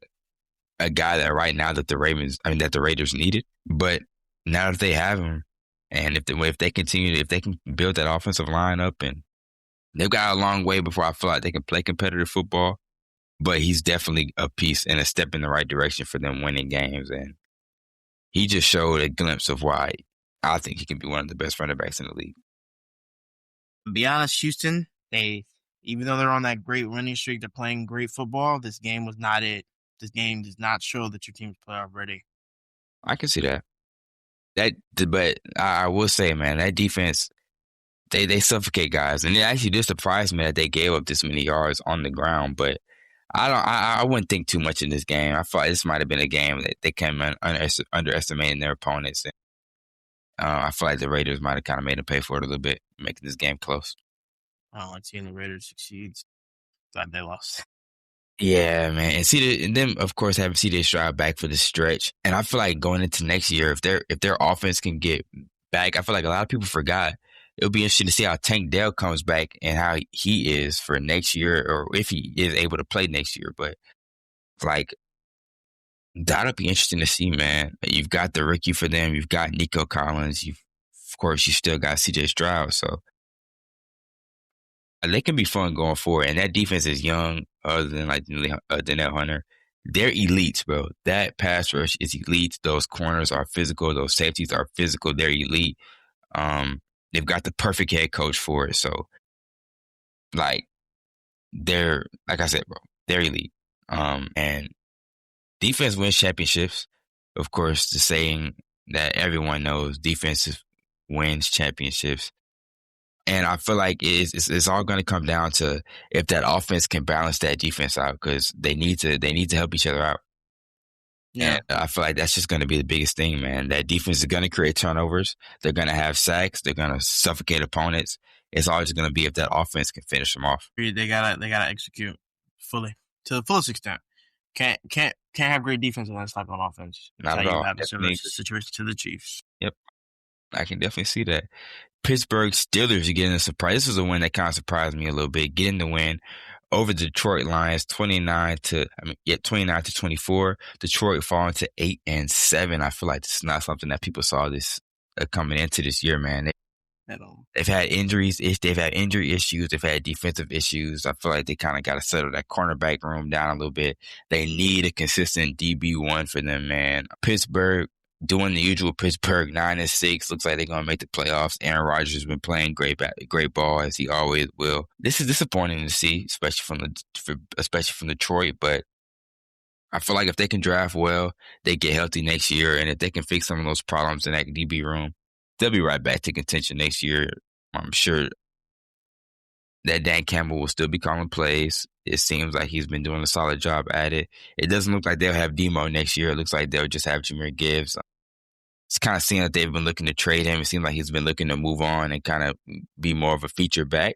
a guy that right now that the Raiders needed. But now that they have him, and if they can build that offensive line up, and they've got a long way before I feel like they can play competitive football. But he's definitely a piece and a step in the right direction for them winning games. And he just showed a glimpse of why I think he can be one of the best running backs in the league. To be honest, Houston, even though they're on that great winning streak, they're playing great football. This game was not it. This game does not show that your team's playoff ready. I can see that. But I will say, man, that defense, they suffocate guys, and it actually did surprise me that they gave up this many yards on the ground. But I wouldn't think too much in this game. I thought this might have been a game that they came in underestimating their opponents. And, I feel like the Raiders might have kind of made them pay for it a little bit, making this game close. I don't like seeing the Raiders succeed. Glad they lost. Yeah, man, and then of course having CJ Stroud back for the stretch, and I feel like going into next year, if their offense can get back, I feel like a lot of people forgot. It'll be interesting to see how Tank Dell comes back and how he is for next year, or if he is able to play next year. But like that'll be interesting to see, man. You've got the rookie for them. You've got Nico Collins. Of course, you still got CJ Stroud. So they can be fun going forward. And that defense is young, other than like Danielle Hunter. They're elites, bro. That pass rush is elite. Those corners are physical. Those safeties are physical. They're elite. They've got the perfect head coach for it. So, like I said, bro, they're elite. And defense wins championships. Of course, the saying that everyone knows, defense wins championships. And I feel like it's all going to come down to if that offense can balance that defense out, because they need to help each other out. Yeah, and I feel like that's just going to be the biggest thing, man. That defense is going to create turnovers. They're going to have sacks. They're going to suffocate opponents. It's always going to be if that offense can finish them off. They gotta execute fully to the fullest extent. Can't have great defense unless like on offense. Not at all. You have a similar situation to the Chiefs. Yep, I can definitely see that. Pittsburgh Steelers are getting a surprise. This was a win that kind of surprised me a little bit. Getting the win over the Detroit Lions, 29 to 24. Detroit falling to 8-7. I feel like this is not something that people saw this coming into this year, man. at all. They've had injuries. They've had injury issues. They've had defensive issues. I feel like they kind of got to settle that cornerback room down a little bit. They need a consistent DB1 for them, man. Pittsburgh doing the usual. Pittsburgh 9-6 looks like they're gonna make the playoffs. Aaron Rodgers has been playing great ball as he always will. This is disappointing to see, especially from Detroit. But I feel like if they can draft well, they get healthy next year, and if they can fix some of those problems in that DB room, they'll be right back to contention next year. I'm sure that Dan Campbell will still be calling plays. It seems like he's been doing a solid job at it. It doesn't look like they'll have Demo next year. It looks like they'll just have Jahmyr Gibbs. It's kind of seeing that they've been looking to trade him. It seems like he's been looking to move on and kind of be more of a feature back.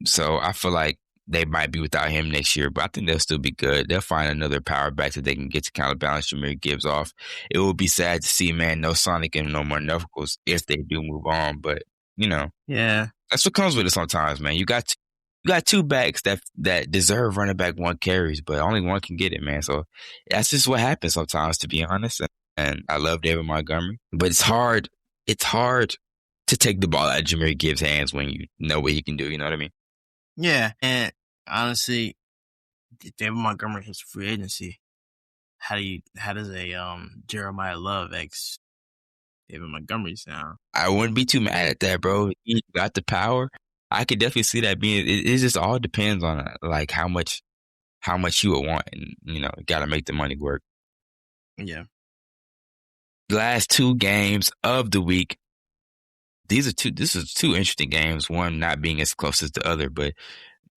So I feel like they might be without him next year, but I think they'll still be good. They'll find another power back that they can get to kind of balance Jahmyr Gibbs off. It will be sad to see, man, no Sonic and no more Knuckles if they do move on, but, Yeah. That's what comes with it sometimes, man. You got two backs that deserve running back one carries, but only one can get it, man. So that's just what happens sometimes, to be honest. And I love David Montgomery, but it's hard. It's hard to take the ball out of Jahmyr Gibbs' hands when you know what he can do. You know what I mean? Yeah, and honestly, David Montgomery hits free agency. How does a Jeremiah Love ex David Montgomery sound? I wouldn't be too mad at that, bro. He got the power. I could definitely see that being. It just all depends on like how much you would want, and got to make the money work. Yeah. Last two games of the week. This is two interesting games. One not being as close as the other, but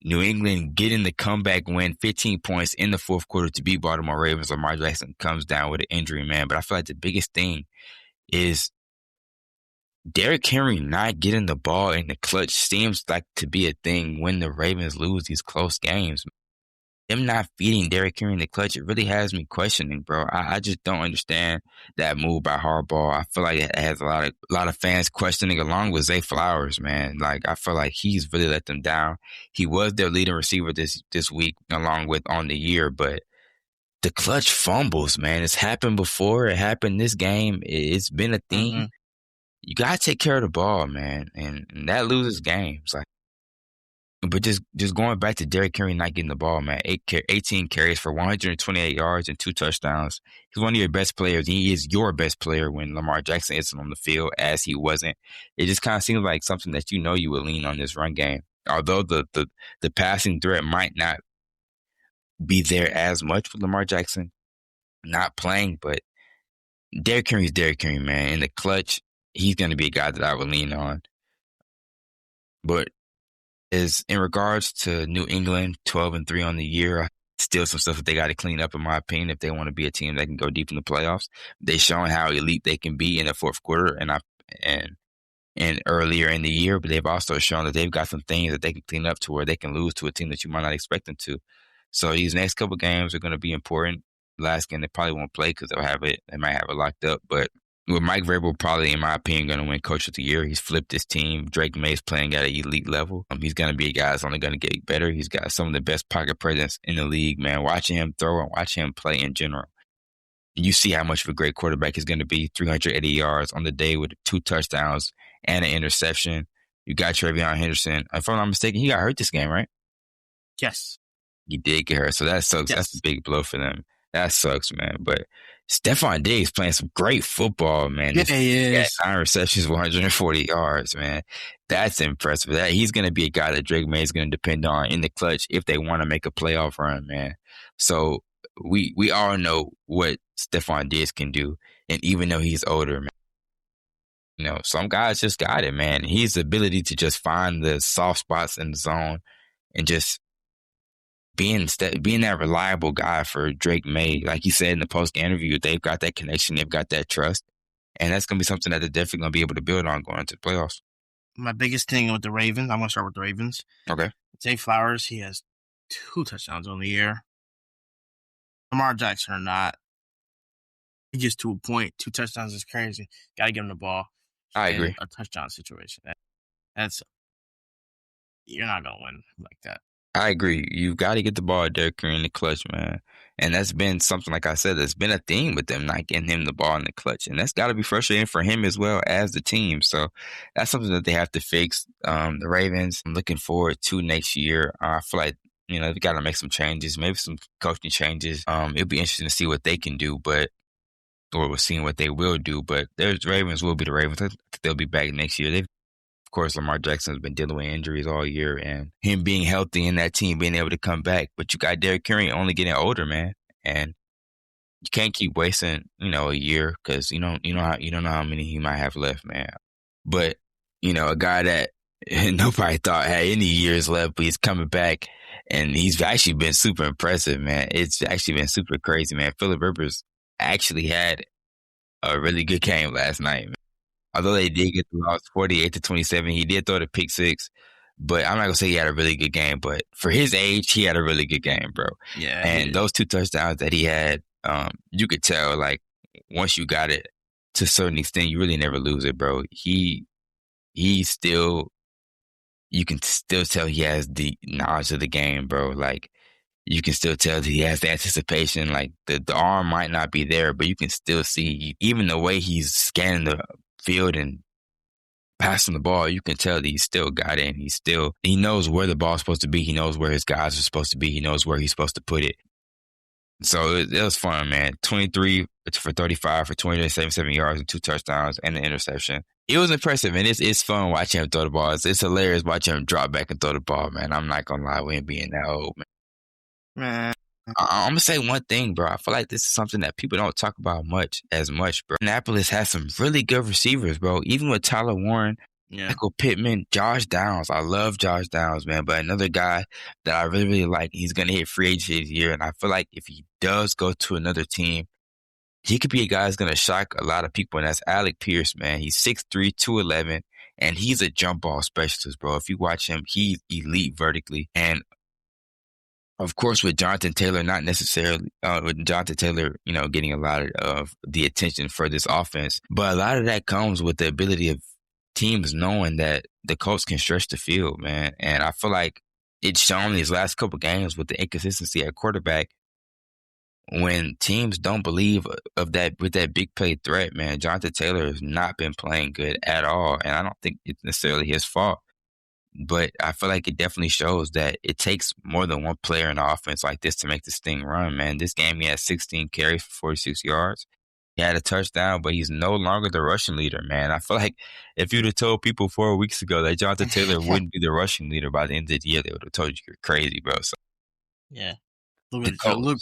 New England getting the comeback win, 15 points in the fourth quarter to beat Baltimore Ravens. Lamar Jackson comes down with an injury, man. But I feel like the biggest thing is Derrick Henry not getting the ball in the clutch seems like to be a thing when the Ravens lose these close games. Them not feeding Derrick Henry in the clutch, it really has me questioning, bro. I just don't understand that move by Harbaugh. I feel like it has a lot of fans questioning, along with Zay Flowers, man. Like, I feel like he's really let them down. He was their leading receiver this week, along with on the year, but the clutch fumbles, man. It's happened before. It happened this game. It's been a thing. Mm-hmm. You gotta take care of the ball, man, and that loses games. Like, but just going back to Derrick Henry not getting the ball, man. 18 carries for 128 yards and 2 touchdowns. He's one of your best players. He is your best player when Lamar Jackson isn't on the field, as he wasn't. It just kind of seems like something that you would lean on this run game. Although the passing threat might not be there as much with Lamar Jackson not playing, but Derrick Henry's Derrick Henry, man. In the clutch, he's going to be a guy that I would lean on. But is in regards to New England, 12-3 on the year, still some stuff that they got to clean up, in my opinion, if they want to be a team that can go deep in the playoffs. They've shown how elite they can be in the fourth quarter and earlier in the year, but they've also shown that they've got some things that they can clean up to where they can lose to a team that you might not expect them to. So these next couple games are going to be important. Last game they probably won't play because they might have it locked up, but with Mike Vrabel probably, in my opinion, going to win Coach of the Year. He's flipped his team. Drake May's playing at an elite level. He's going to be a guy that's only going to get better. He's got some of the best pocket presence in the league, man. Watching him throw and watching him play in general, you see how much of a great quarterback he's going to be. 380 yards on the day with 2 touchdowns and an interception. You got Travion Henderson. If I'm not mistaken, he got hurt this game, right? Yes. He did get hurt, so that sucks. Yes. That's a big blow for them. That sucks, man. But Stephon Diggs playing some great football, man. Yeah, he is. 9 receptions, 140 yards, man. That's impressive. He's going to be a guy that Drake May is going to depend on in the clutch if they want to make a playoff run, man. So we all know what Stephon Diggs can do, and even though he's older, man, some guys just got it, man. His ability to just find the soft spots in the zone and just being that reliable guy for Drake May. Like he said in the post-game interview, they've got that connection, they've got that trust, and that's going to be something that they're definitely going to be able to build on going into the playoffs. My biggest thing with the Ravens, I'm going to start with the Ravens. Okay. Zay Flowers, he has 2 touchdowns on the year. Lamar Jackson or not, he gets to a point. 2 touchdowns is crazy. Got to give him the ball. I agree. A touchdown situation. That's you're not going to win like that. I agree. You've got to get the ball at Derrick Henry in the clutch, man. And that's been something, like I said, that's been a theme with them not getting him the ball in the clutch. And that's got to be frustrating for him as well as the team. So that's something that they have to fix. The Ravens, I'm looking forward to next year. I feel like, they got to make some changes, maybe some coaching changes. It'll be interesting to see what they can do, or we're seeing what they will do. But there's Ravens will be the Ravens. I think they'll be back next year. Of course, Lamar Jackson's been dealing with injuries all year, and him being healthy and that team being able to come back. But you got Derrick Henry only getting older, man, and you can't keep wasting, a year because you don't know how many he might have left, man. But a guy that nobody thought had any years left, but he's coming back, and he's actually been super impressive, man. It's actually been super crazy, man. Phillip Rivers actually had a really good game last night, man. Although they did get the loss 48-27, he did throw the pick six. But I'm not going to say he had a really good game. But for his age, he had a really good game, bro. Yeah. And those 2 touchdowns that he had, you could tell, like, once you got it to a certain extent, you really never lose it, bro. You can still tell he has the knowledge of the game, bro. Like, you can still tell that he has the anticipation. Like, the arm might not be there, but you can still see, even the way he's scanning the field and passing the ball, you can tell that he still got it. And he knows where the ball's supposed to be. He knows where his guys are supposed to be. He knows where he's supposed to put it. So it was fun, man. 23 for 35 for 277 yards and 2 touchdowns and an interception. It was impressive, and it's fun watching him throw the ball. It's hilarious watching him drop back and throw the ball, man. I'm not going to lie, we ain't being that old, man. I'm going to say one thing, bro. I feel like this is something that people don't talk about as much, bro. Indianapolis has some really good receivers, bro. Even with Tyler Warren, Michael Pittman, Josh Downs. I love Josh Downs, man. But another guy that I really, really like, he's going to hit free agency this year. And I feel like if he does go to another team, he could be a guy that's going to shock a lot of people. And that's Alec Pierce, man. He's 6'3", 211, and he's a jump ball specialist, bro. If you watch him, he's elite vertically. And of course, with Jonathan Taylor, not necessarily with Jonathan Taylor, getting a lot of the attention for this offense, but a lot of that comes with the ability of teams knowing that the Colts can stretch the field, man. And I feel like it's shown these last couple games with the inconsistency at quarterback. When teams don't believe with that big play threat, man, Jonathan Taylor has not been playing good at all, and I don't think it's necessarily his fault. But I feel like it definitely shows that it takes more than one player in the offense like this to make this thing run, man. This game, he had 16 carries for 46 yards. He had a touchdown, but he's no longer the rushing leader, man. I feel like if you'd have told people 4 weeks ago that Jonathan Taylor wouldn't be the rushing leader by the end of the year, they would have told you you're crazy, bro. So, yeah. Look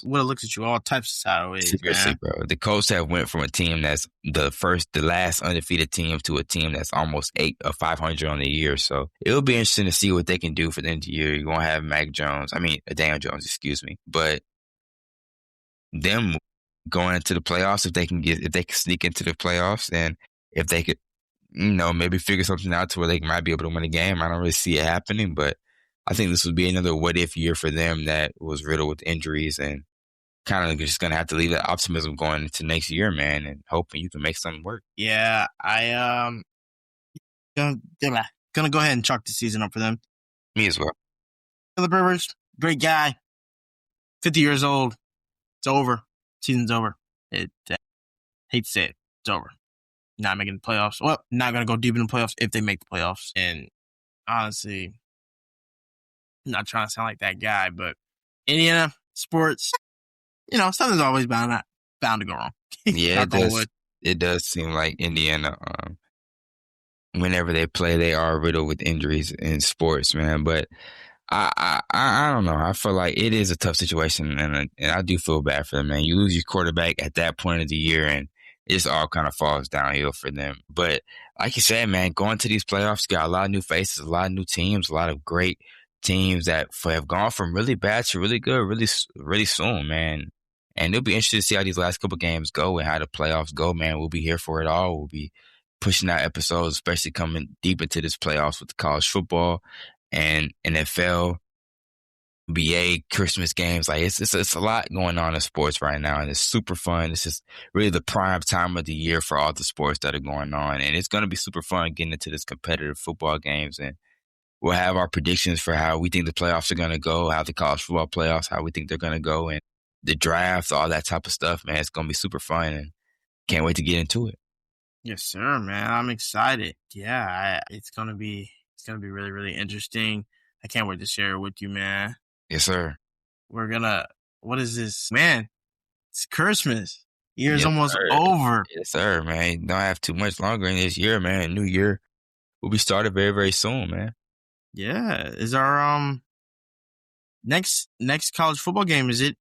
what it looks at you all types of sideways. Seriously, man. Bro. The Colts have went from a team that's the last undefeated team to a team that's almost 500 on the year. So it'll be interesting to see what they can do for the end of the year. You're gonna have Daniel Jones, excuse me. But them going into the playoffs, if they can sneak into the playoffs, and if they could, maybe figure something out to where they might be able to win a game. I don't really see it happening, but I think this would be another what-if year for them that was riddled with injuries, and kind of just going to have to leave that optimism going into next year, man, and hoping you can make something work. Yeah, I gonna go ahead and chalk the season up for them. Me as well. Phillip Rivers, great guy, 50 years old. It's over. Season's over. Hate to say it. It's over. Not making the playoffs. Well, not going to go deep in the playoffs if they make the playoffs. And honestly, I'm not trying to sound like that guy, but Indiana sports, something's always bound to go wrong. Yeah, it does seem like Indiana, whenever they play, they are riddled with injuries in sports, man. But I don't know. I feel like it is a tough situation, and I do feel bad for them, man. You lose your quarterback at that point of the year, and it just all kind of falls downhill for them. But like you said, man, going to these playoffs, you got a lot of new faces, a lot of new teams, a lot of great teams that have gone from really bad to really good really, really soon, man. And it'll be interesting to see how these last couple games go and how the playoffs go, man. We'll be here for it all. We'll be pushing out episodes, especially coming deep into this playoffs with the college football and NFL, NBA, Christmas games. Like it's a lot going on in sports right now, and it's super fun. It's just really the prime time of the year for all the sports that are going on, and it's going to be super fun getting into this competitive football games. And we'll have our predictions for how we think the playoffs are going to go, how the college football playoffs, how we think they're going to go, and the draft, all that type of stuff, man. It's gonna be super fun, and can't wait to get into it. Yes, sir, man. I'm excited. Yeah, it's gonna be really, really interesting. I can't wait to share it with you, man. Yes, sir. What is this, man? It's Christmas. Year's Yes, almost sir. over. Yes, sir, man. Don't have too much longer in this year, man. New year will be started very, very soon, man. Yeah. Is our next college football game, is it?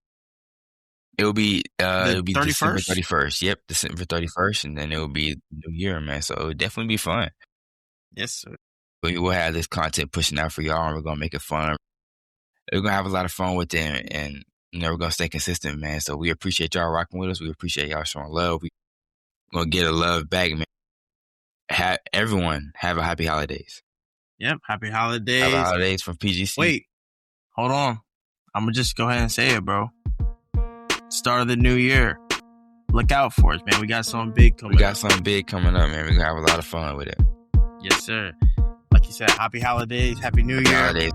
It'll be December 31st? 31st. Yep, December 31st, and then it will be New Year, man. So it'll definitely be fun. Yes, sir. We'll have this content pushing out for y'all, and we're gonna make it fun. We're gonna have a lot of fun with it, and we're gonna stay consistent, man. So we appreciate y'all rocking with us. We appreciate y'all showing love. We're gonna get a love back, man. Everyone have a happy holidays. Yep, happy holidays. Happy holidays from PGC. Wait, hold on. I'm gonna just go ahead and say it, bro. Start of the new year. Look out for us, man. We got something big coming up. Something big coming up, man. We're gonna have a lot of fun with it. Yes, sir. Like you said, happy holidays, happy new year. Holidays.